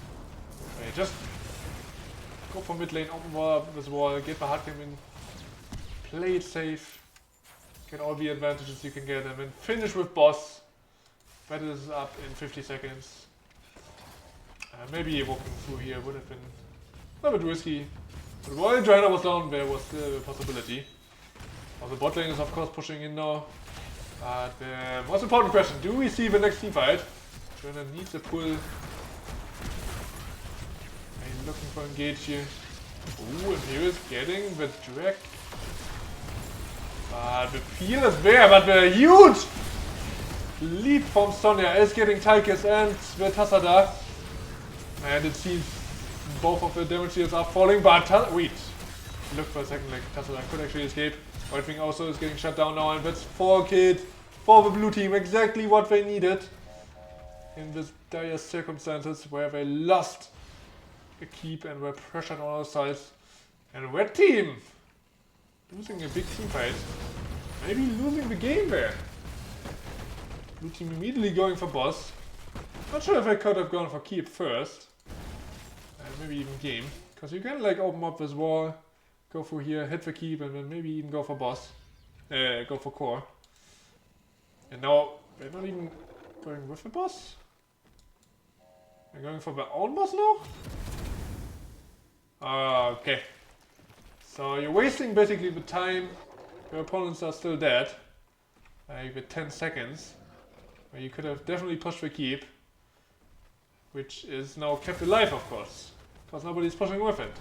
Okay, just go for mid lane, open wall this wall, get the hard game in, play it safe, get all the advantages you can get, and then finish with boss. That is up in 50 seconds. Maybe walking through here would have been a little bit risky. But while Johanna was down, there was still a possibility. Also, bot lane is of course pushing in now. But the most important question, do we see the next team fight? Johanna needs a pull. I'm looking for engage here. Ooh, and here is getting the drag. The peel is there, but the huge leap from Sonya is getting Tychus and the Tassadar. And it seems both of the damage dealers are falling, but wait. Look for a second, like Tassadar could actually escape. White Wing also is getting shut down now, and that's 4 kills for the blue team. Exactly what they needed in this dire circumstances where they lost a keep and were pressured on all sides. And red team losing a big team fight. Maybe losing the game there. Blue team immediately going for boss. Not sure if I could have gone for keep first. Maybe even game. Because you can like open up this wall, go for here, hit the keep, and then maybe even go for boss. Go for core. And now they're not even going with the boss. They're going for their own boss now? Okay. So you're wasting basically the time. Your opponents are still dead. Like with 10 seconds. Where you could have definitely pushed the keep. Which is now kept alive, of course. Because nobody's pushing with it.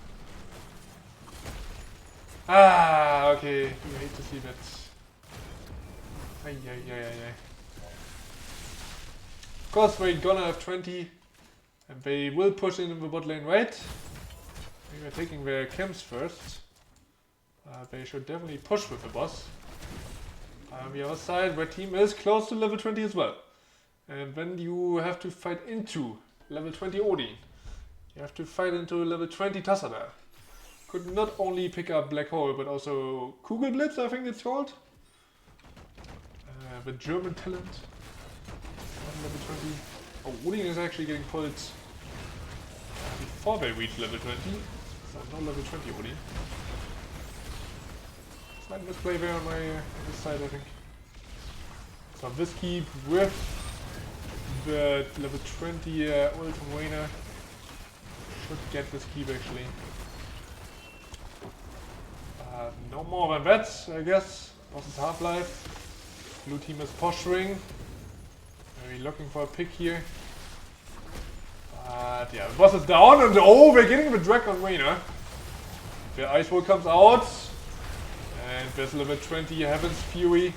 Okay. You hate to see that. Of course, they're gonna have 20. And they will push in the bot lane, right? Maybe they're taking their camps first. They should definitely push with the boss. On the other side, their team is close to level 20 as well. And then you have to fight into level 20 Odin. You have to fight into level 20 Tassadar. Could not only pick up Black Hole, but also Kugelblitz, I think it's called. The German talent. On level 20. Oh, Odin is actually getting pulled before they reach level 20. So no level 20 Odin. Slight misplay there on this side, I think. So this keep with the level 20 ult from Reina should get this keep actually. No more than that, I guess. Boss is Half-Life. Blue team is posturing. Maybe looking for a pick here. But yeah, the boss is down and oh, we're getting the drag on Reina. The Ice Wall comes out. And there's level 20 Heaven's Fury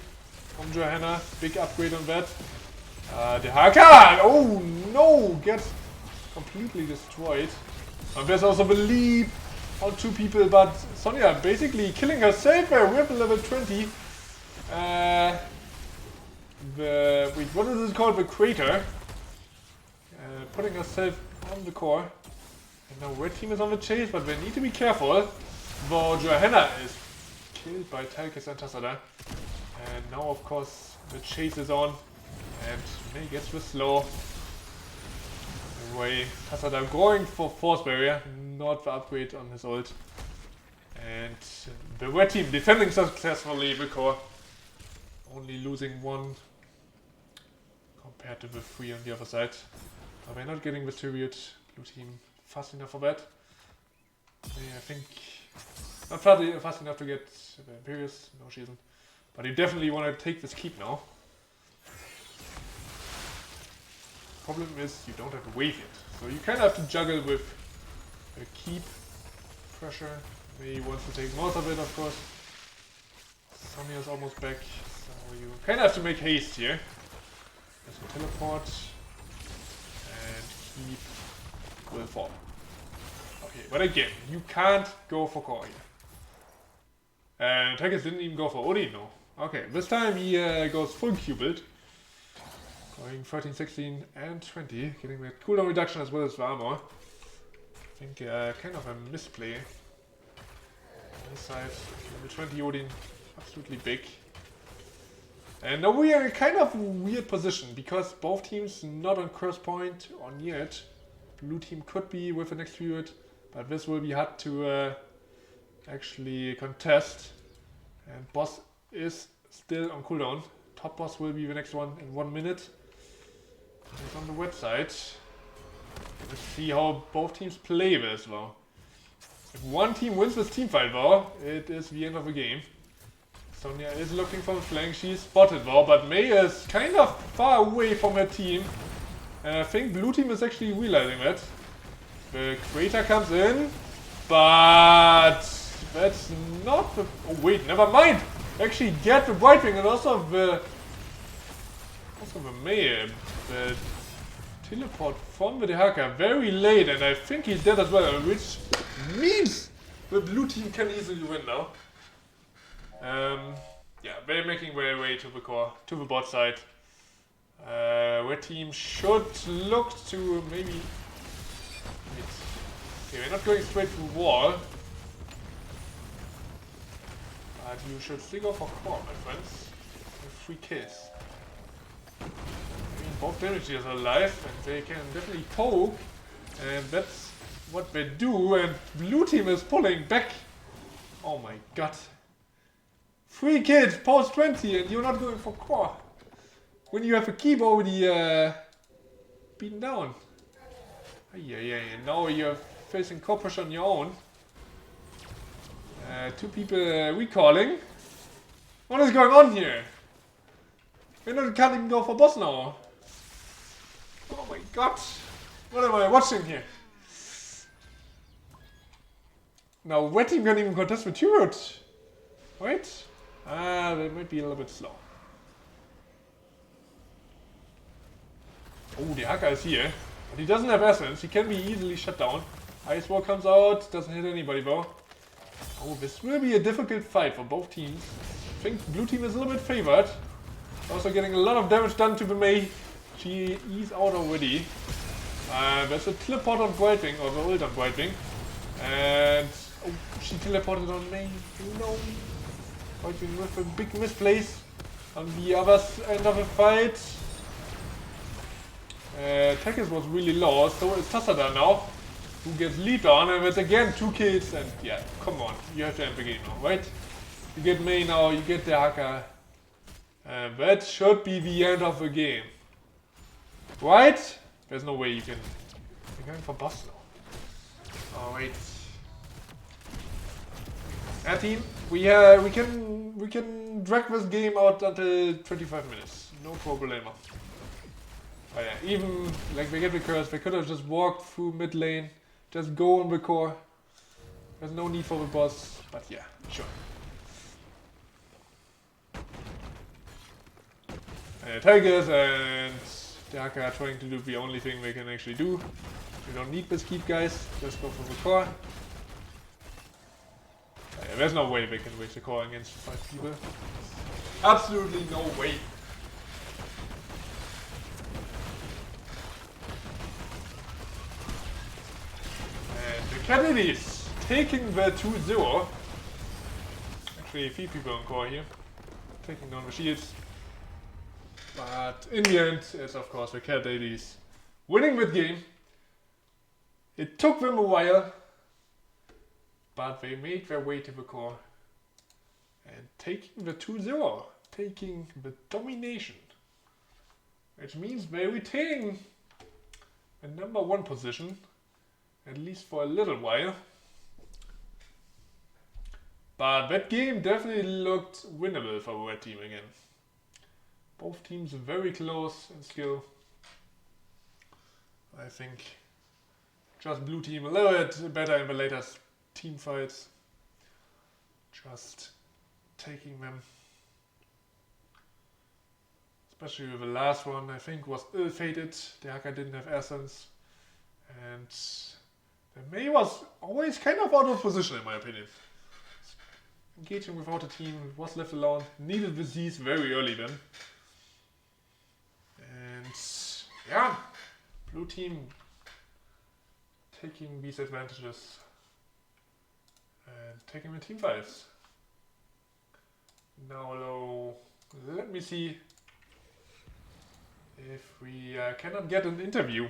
from Johanna. Big upgrade on that. The Hakan! Oh no! Gets completely destroyed. And there's also the leap on 2 people, but Sonya basically killing herself there with level 20. Wait, what is it called? The crater. Putting herself on the core. And now red team is on the chase, but they need to be careful. Though Johanna is killed by Tychus and Tassadar. And now of course the chase is on. And May gets the slow. Anyway, Tassadar going for force barrier, not the upgrade on his ult. And the red team defending successfully the core. Only losing 1 compared to the 3 on the other side. But we're not getting the period. Blue team fast enough for that. I think not fast enough to get the Imperius, no she isn't. But you definitely want to take this keep now. Problem is you don't have a wave yet. So you kind of have to juggle with a keep pressure. May wants to take most of it, of course. Sonya is almost back. So you kind of have to make haste here. There's a teleport. And keep will fall. Okay, but again, you can't go for core here. And Tychus didn't even go for Odin, no. Okay, this time he goes full Q build. Going 13, 16, and 20. Getting the cooldown reduction as well as the armor. I think kind of a misplay. This side, level 20 Odin, absolutely big. And now we are in a kind of weird position because both teams not on curse point or near it. Blue team could be with the next period, but this will be hard to actually contest. And boss is still on cooldown. Top boss will be the next one in 1 minute. It's on the website. Let's see how both teams play this though. If one team wins this team fight though, it is the end of the game. Sonya is looking for the flank, she's spotted though, but Mei is kind of far away from her team. And I think blue team is actually realizing that. The crater comes in, but that's not the... Oh wait, never mind! Actually get the Brightwing and also the Mei, the teleport from the Dehaka very late, and I think he's dead as well, which means the blue team can easily win now. Yeah, they're making their way to the core, to the bot side. Red team should look to maybe... Okay, we're not going straight through wall. But you should still go for core, my friends. With 3 kills. I mean, both damages are alive and they can definitely poke. And that's what they do, and blue team is pulling back. Oh my god. 3 kills post 20 and you're not going for core. When you have a keep already beaten down. Yeah, now you're facing core push on your own. 2 people recalling. What is going on here? We can't even go for boss now. Oh my god. What am I watching here? Now red team can't even contest with turret. Right? They might be a little bit slow. Oh, the Hacker is here. But he doesn't have essence. He can be easily shut down. Ice Wall comes out. Doesn't hit anybody though. Oh, this will be a difficult fight for both teams. I think blue team is a little bit favored. Also getting a lot of damage done to the Mei. She is out already. There's a teleport on Brightwing, or the ult on Brightwing. And oh, she teleported on Mei. No. Brightwing with a big misplace on the other end of the fight. Tekis was really low, so is Tassada now, who gets lead on, and it's again 2 kills, and yeah, come on, you have to end the game now, right? You get Mei now, you get the Haka, and that should be the end of the game. Right? There's no way you can... You're going for boss now. Oh wait. Yeah, team, we can drag this game out until 25 minutes, no problemo. Oh yeah, even like they get the curse, they could have just walked through mid lane, just go on the core. There's no need for the boss, but yeah, sure. Tigers and Daka are trying to do the only thing they can actually do. We don't need this keep, guys, just go for the core. Yeah, there's no way they can waste the core against 5 people. Absolutely no way. Daddies taking the 2-0. Actually, 3 people on core here, taking down the shields. But in the end, it's of course the Daddies winning the game. It took them a while, but they made their way to the core and taking the 2-0, taking the domination, which means they retain the #1 position. At least for a little while. But that game definitely looked winnable for the red team again. Both teams very close in skill. I think just blue team a little bit better in the later team fights. Just taking them. Especially with the last one, I think was ill-fated. The Haka didn't have essence. And the Mei was always kind of out of position in my opinion. Engaging without a team, was left alone, needed the Z's very early then. And yeah, blue team taking these advantages And take him in team fights. Now, let me see if we cannot get an interview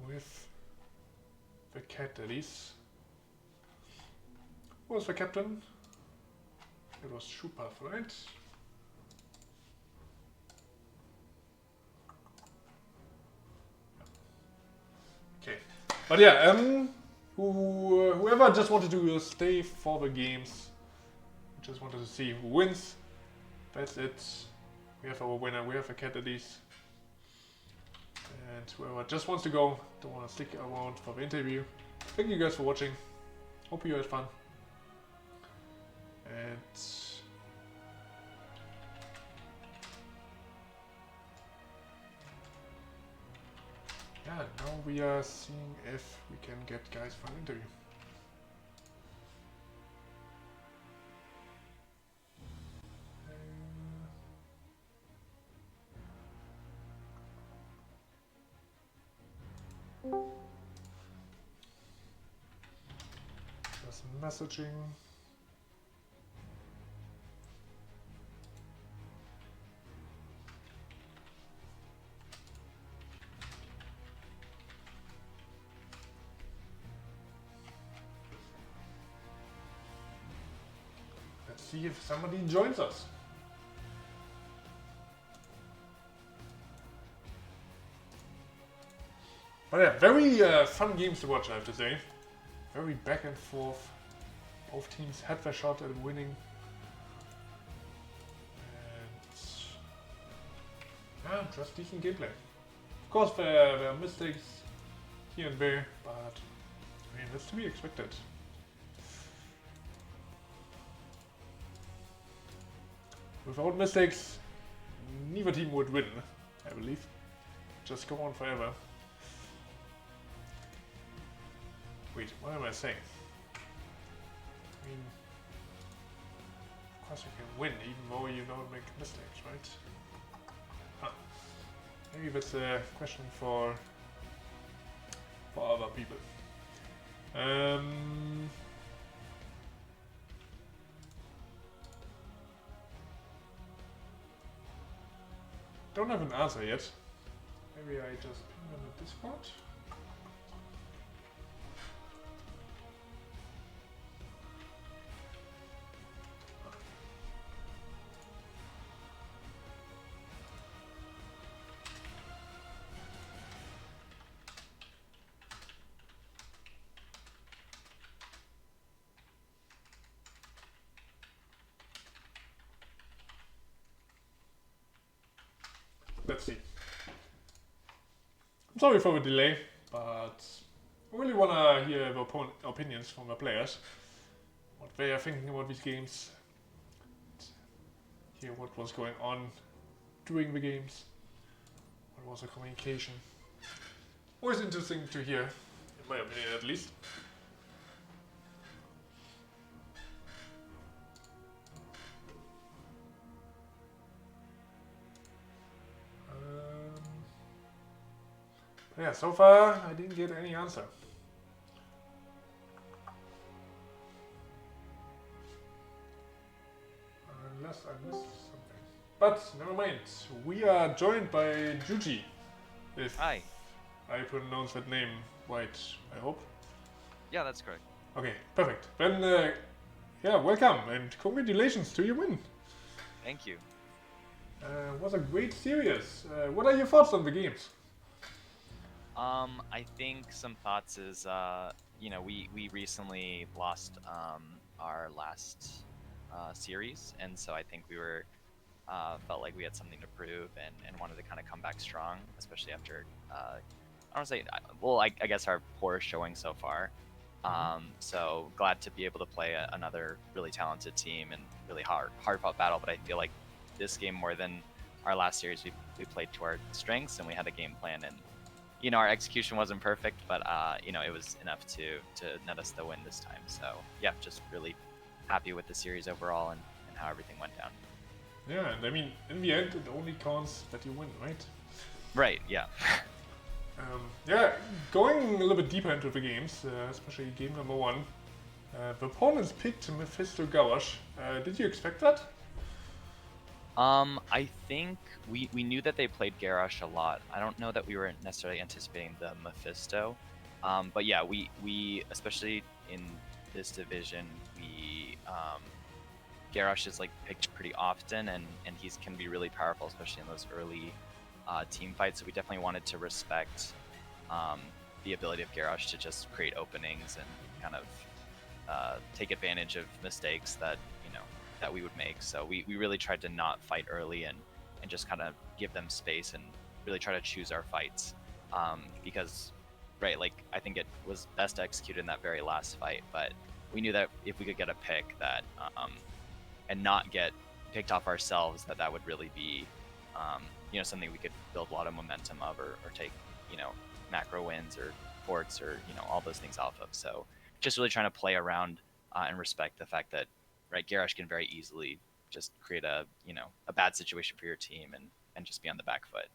with the cat Daddies. Who was the captain? It was Shupath, right? Okay, but yeah, whoever just wanted to stay for the games, just wanted to see who wins. That's it. We have our winner. We have a cat Daddies. And whoever just wants to go, don't want to stick around for the interview. Thank you guys for watching. Hope you had fun. And yeah, now we are seeing if we can get guys for an interview. Just messaging. Let's see if somebody joins us. But yeah, very fun games to watch, I have to say. Very back and forth. Both teams had their shot at winning. And yeah, just decent gameplay. Of course, there are mistakes here and there, but I mean, that's to be expected. Without mistakes, neither team would win, I believe. Just go on forever. Wait, what am I saying? I mean, of course you can win even though you don't make mistakes, right? Huh. Maybe that's a question for other people. Don't have an answer yet. Maybe I just ping on the Discord. Let's see. I'm sorry for the delay, but I really want to hear the opinions from the players. What they are thinking about these games. Hear what was going on during the games. What was the communication. Always interesting to hear, in my opinion at least. Yeah, so far I didn't get any answer. Unless I missed something. But never mind. We are joined by Juji. If Hi. I pronounce that name right, I hope. Yeah, that's correct. Okay, perfect. Then, yeah, welcome and congratulations to your win. Thank you. Was a great series. What are your thoughts on the games? I think some thoughts is, you know, we recently lost our last series, and so I think we were felt like we had something to prove and wanted to kind of come back strong, especially after I don't say, well, I guess our poor showing so far. So glad to be able to play another really talented team and really hard fought battle, but I feel like this game more than our last series we played to our strengths and we had a game plan, and you know, our execution wasn't perfect, but you know, it was enough to net us the win this time. So yeah, just really happy with the series overall and how everything went down. Yeah, and I mean, in the end, it only counts that you win, right? Right, yeah. Yeah, going a little bit deeper into the games, especially game number 1. The opponents picked Mephisto Gouache. Did you expect that? I think we knew that they played Garrosh a lot. I don't know that we were necessarily anticipating the Mephisto. But yeah, we especially in this division, we Garrosh is like picked pretty often, and he's can be really powerful, especially in those early team fights. So we definitely wanted to respect the ability of Garrosh to just create openings and kind of take advantage of mistakes that that we would make. So we really tried to not fight early and just kind of give them space and really try to choose our fights, because right, like I think it was best executed in that very last fight, but we knew that if we could get a pick that and not get picked off ourselves, that would really be something we could build a lot of momentum of, or take macro wins or ports or all those things off of. So just really trying to play around and respect the fact that right, Garrosh can very easily just create a bad situation for your team and just be on the back foot.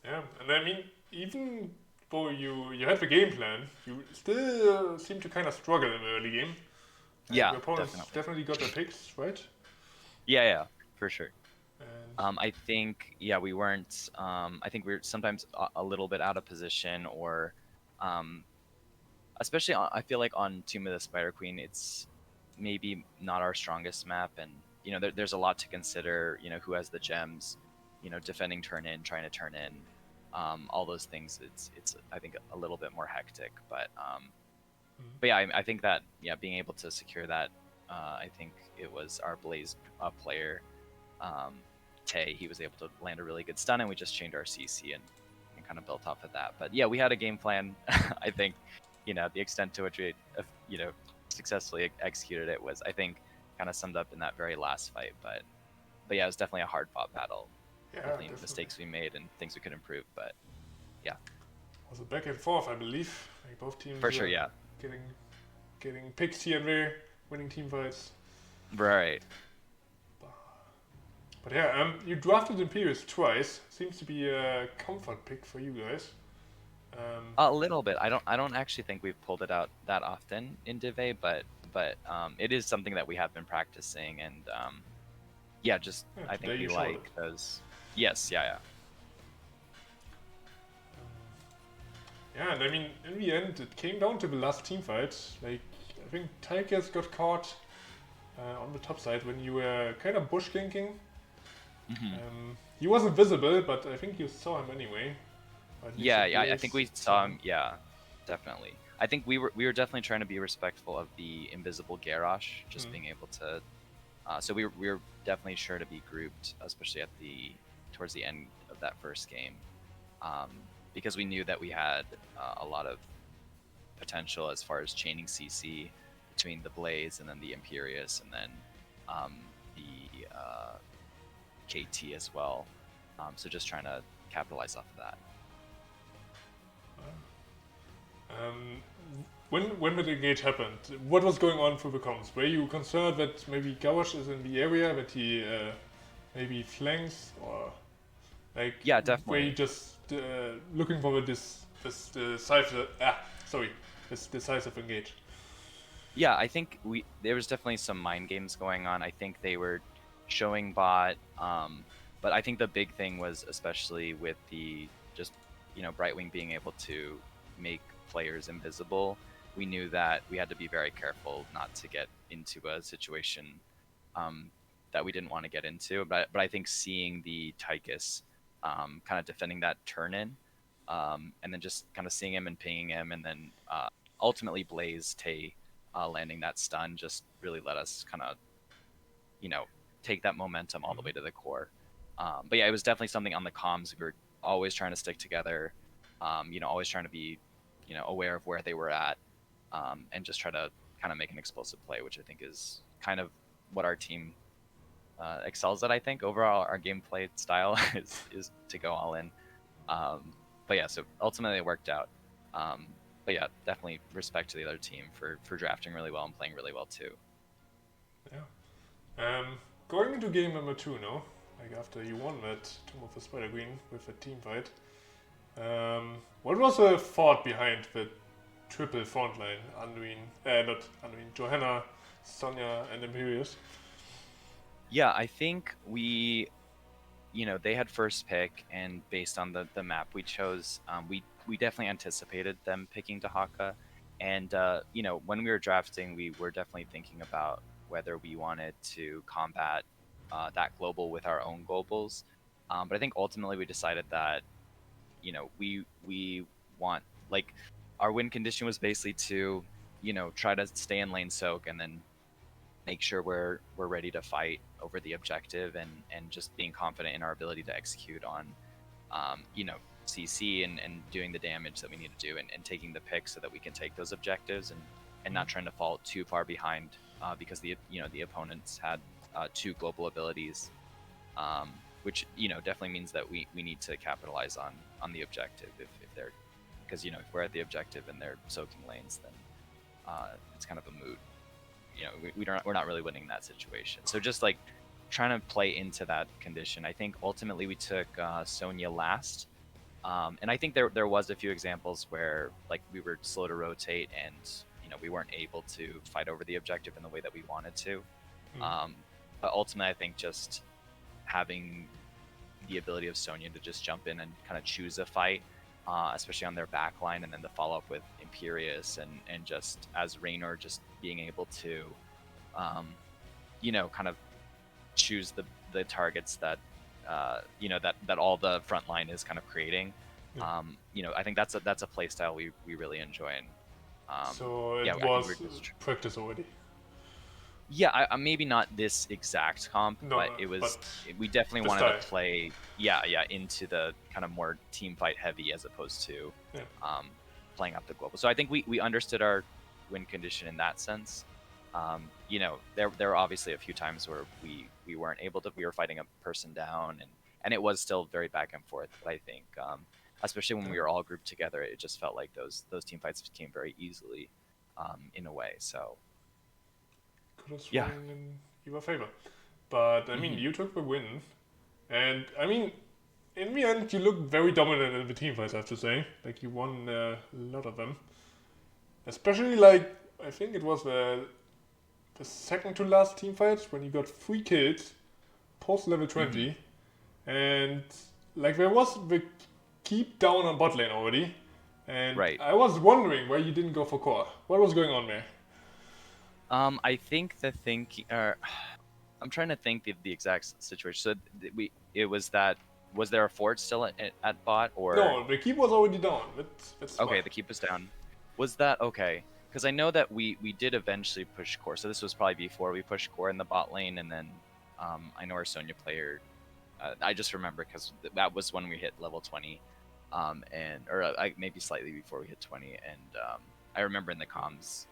Yeah, and I mean, even though you had the game plan, you still seem to kind of struggle in the early game. And Yeah, the opponents definitely. definitely got their picks, right? Yeah, for sure. And I think we weren't. I think we were sometimes a little bit out of position, or um, especially I feel like on Tomb of the Spider Queen, it's maybe not our strongest map, and there's a lot to consider. Who has the gems, defending turn in, trying to turn in, all those things. It's I think a little bit more hectic, but yeah, I think that being able to secure that, I think it was our Blaze player, Tay. He was able to land a really good stun, and we just changed our CC and kind of built off of that. But yeah, we had a game plan. I think the extent to which we successfully executed it was, I think, kind of summed up in that very last fight. But yeah, it was definitely a hard fought battle. yeah, Definitely definitely. mistakes we made and things we could improve. But yeah, It was a back and forth, I believe. Like both teams for were sure. Yeah, getting picks here and there, winning team fights. right. But yeah, you drafted Imperius twice. Seems to be a comfort pick for you guys. A little bit. I don't actually think we've pulled it out that often in Div, but it is something that we have been practicing, and yeah, just Yeah, I today think we you showed it. like those. Yes, yeah. Yeah, and I mean, in the end, it came down to the last team fight. Like, I think Tychus got caught on the top side when you were kind of bush ganking. He wasn't visible, but I think you saw him anyway. Yeah, I think we saw him. Yeah, definitely. I think we were definitely trying to be respectful of the invisible Garrosh, just being able to. So we were definitely sure to be grouped, especially towards the end of that first game, because we knew that we had a lot of potential as far as chaining CC between the Blaze and then the Imperius, and then the KT as well. So just trying to capitalize off of that. When the engage happened, what was going on through the comms? Were you concerned that maybe Gouache is in the area, that he maybe flanks, or like? Yeah, Were definitely. you just looking for this decisive decisive engage? Yeah, I think there was definitely some mind games going on. I think they were showing bot, but I think the big thing was, especially with the just Brightwing being able to make players invisible, we knew that we had to be very careful not to get into a situation that we didn't want to get into. But I think seeing the Tychus kind of defending that turn in, and then just kind of seeing him and pinging him, and then ultimately Blaze Tay landing that stun just really let us kind of take that momentum all the way to the core. But yeah, it was definitely something on the comms. We were always trying to stick together, always trying to be aware of where they were at, and just try to kind of make an explosive play, which I think is kind of what our team excels at. I think overall our gameplay style is to go all in. But yeah, so ultimately it worked out. But yeah, definitely respect to the other team for drafting really well and playing really well too. Yeah. Going into game number 2 now, like after you won that Tomb of the Spider Queen with a team fight. What was the thought behind the triple front line, not Anduin, Johanna, Sonya, and Imperius. Yeah, I think they had first pick, and based on the map we chose, we definitely anticipated them picking Dahaka. And when we were drafting, we were definitely thinking about whether we wanted to combat that global with our own globals. But I think ultimately we decided that we want, like, our win condition was basically to try to stay in lane soak and then make sure we're ready to fight over the objective, and just being confident in our ability to execute on CC and doing the damage that we need to do, and taking the pick so that we can take those objectives, and not trying to fall too far behind because the opponents had two global abilities, which definitely means that we need to capitalize on the objective if they're, because if we're at the objective and they're soaking lanes, then it's kind of a moot. We're not really winning that situation. So just like trying to play into that condition. I think ultimately we took Sonya last, and I think there was a few examples where like we were slow to rotate, and we weren't able to fight over the objective in the way that we wanted to. But ultimately, I think just having the ability of Sonya to just jump in and kind of choose a fight, especially on their back line, and then the follow up with Imperius, and just as Raynor, just being able to kind of choose the targets that that all the front line is kind of creating. I think that's a play style we really enjoy. And so it I was think we're just practice already. Yeah, maybe not this exact comp, No, but it was. but We definitely the wanted style. to play, into the kind of more team fight heavy as opposed to playing up the global. So I think we understood our win condition in that sense. There were obviously a few times where we weren't able to. We were fighting a person down, and it was still very back and forth. But I think, especially when we were all grouped together, it just felt like those team fights came very easily, in a way. So. Could have swung in your favor. But I mean, you took the win, and I mean, in the end, you looked very dominant in the team fights. I have to say, like you won a lot of them. Especially like I think it was the second to last team fight when you got 3 kills post level 20, and like there was the keep down on bot lane already, and Right. I was wondering why you didn't go for core. What was going on there? I think I'm trying to think the exact situation. So was there a fort still at bot, or No, the keep was already down. That's okay, fine. the keep was down. Was that okay? Because I know that we did eventually push core. So this was probably before we pushed core in the bot lane, and then I know our Sonya player. I just remember because that was when we hit level 20, maybe slightly before we hit 20, and I remember in the comms,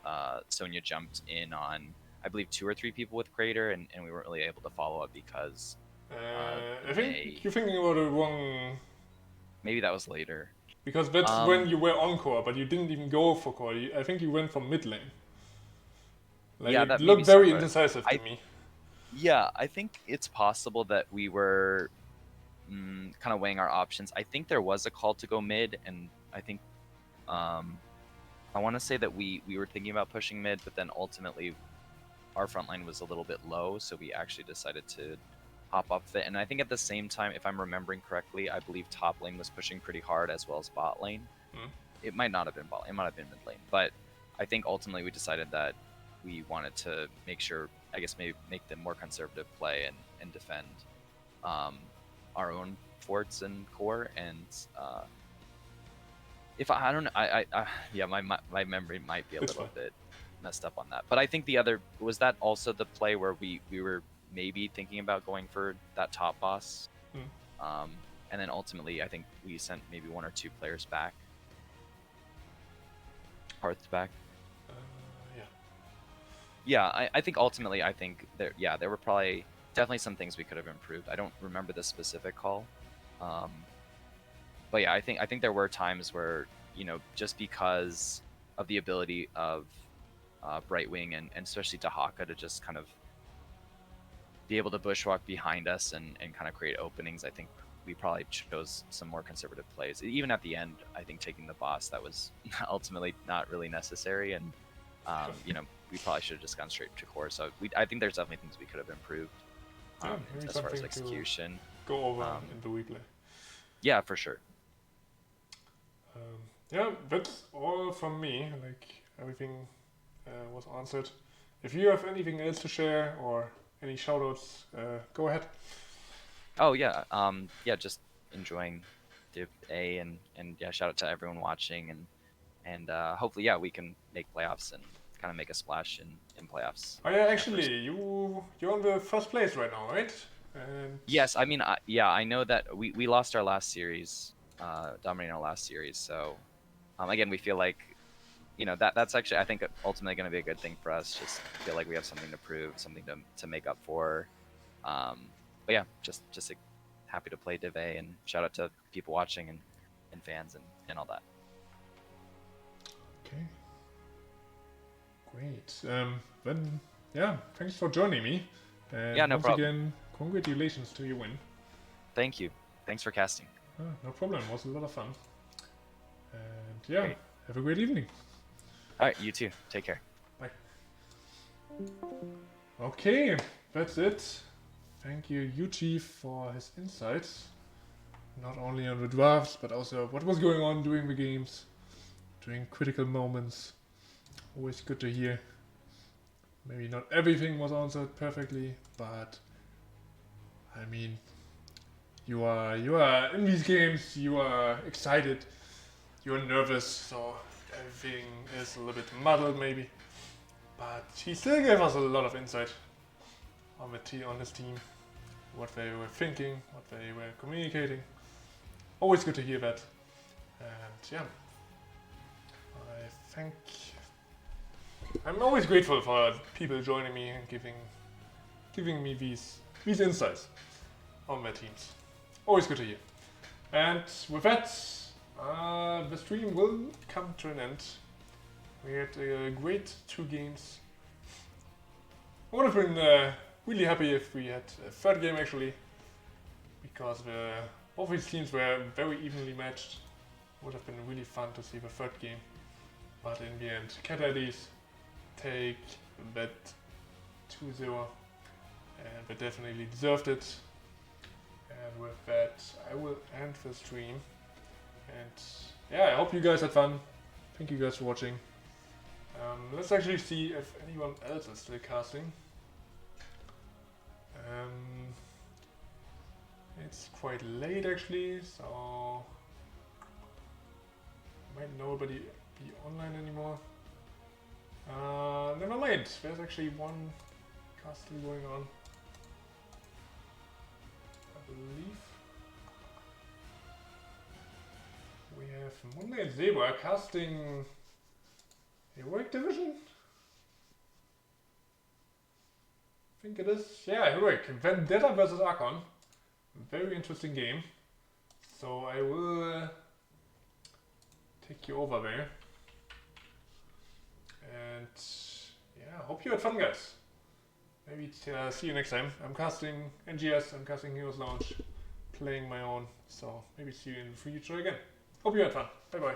Sonya jumped in on, I believe, 2 or 3 people with Crater, and we weren't really able to follow up because I think you're thinking about the wrong. maybe that was later. Because that's when you were on core, but you didn't even go for core. I think you went for mid lane. Like, Yeah, it that may be looked very somewhat. indecisive to me. Yeah, I think it's possible that we were kind of weighing our options. I think there was a call to go mid, and I think I want to say that we were thinking about pushing mid, but then ultimately our front line was a little bit low, so we actually decided to hop off it. And I think at the same time, if I'm remembering correctly, I believe top lane was pushing pretty hard as well as bot lane. It might not have been bot lane, it might have been mid lane, but I think ultimately we decided that we wanted to make sure, I guess, maybe make the more conservative play and defend our own forts and core. And if I don't know, yeah, my memory might be a little bit messed up on that. But I think the other was that also the play where we were maybe thinking about going for that top boss, and then ultimately I think we sent maybe 1 or 2 players back, Hearths back. Yeah, I think ultimately I think there were probably definitely some things we could have improved. I don't remember the specific call, but yeah, I think there were times where just because of the ability of Brightwing and especially Dahaka to just kind of be able to bushwalk behind us and kind of create openings, I think we probably chose some more conservative plays. Even at the end, I think taking the boss, that was ultimately not really necessary, and you know, we probably should have just gone straight to core. So I think there's definitely things we could have improved Maybe as far as something execution. to go over in the replay. Yeah, for sure. Yeah, that's all from me. Like everything was answered. If you have anything else to share or any shoutouts, go ahead. Oh yeah, yeah, just enjoying Div A, and yeah, shout out to everyone watching, and hopefully, yeah, we can make playoffs and kind of make a splash in playoffs. Oh yeah, actually, you're on the first place right now, right? And Yes, I mean, yeah, I know that we lost our last series, dominating our last series. So again, we feel like, you know, that's actually, I think, ultimately going to be a good thing for us. Just feel like we have something to prove, something to make up for. But yeah, just happy to play Div A, and shout out to people watching and fans and all that. okay, great. Then yeah, thanks for joining me. And Yeah, no once problem. again, congratulations to your win. Thank you. Thanks for casting. No problem. It was a lot of fun. And yeah, Great. have a great evening. All right, you too. Take care. Bye. Okay, that's it. Thank you, Yuchi, for his insights. Not only on the drafts, but also what was going on during the games, during critical moments. Always good to hear. Maybe not everything was answered perfectly, but I mean, you are in these games. You are excited. You are nervous, so everything is a little bit muddled, maybe. But he still gave us a lot of insight on his team, what they were thinking, what they were communicating. Always good to hear that. And yeah, I'm always grateful for people joining me and giving me these insights on their teams. Always good to hear. And with that, the stream will come to an end. We had a great 2 games. I would have been really happy if we had a third game actually, because both these teams were very evenly matched. Would have been really fun to see the third game. But in the end, Daddies take that 2-0, and they definitely deserved it. And with that, I will end the stream. And yeah, I hope you guys had fun. Thank you guys for watching. Let's actually see if anyone else is still casting. It's quite late actually, so might nobody be online anymore. Never mind, there's actually one cast still going on, I believe. We have Moonlight Zebra casting Heroic Division? I think it is. Yeah, Heroic. Vendetta versus Archon. Very interesting game. So I will take you over there. And yeah, hope you had fun, guys. Maybe see you next time. I'm casting NGS, I'm casting Heroes Launch, playing my own. So maybe see you in the future again. Hope you had fun. Bye bye.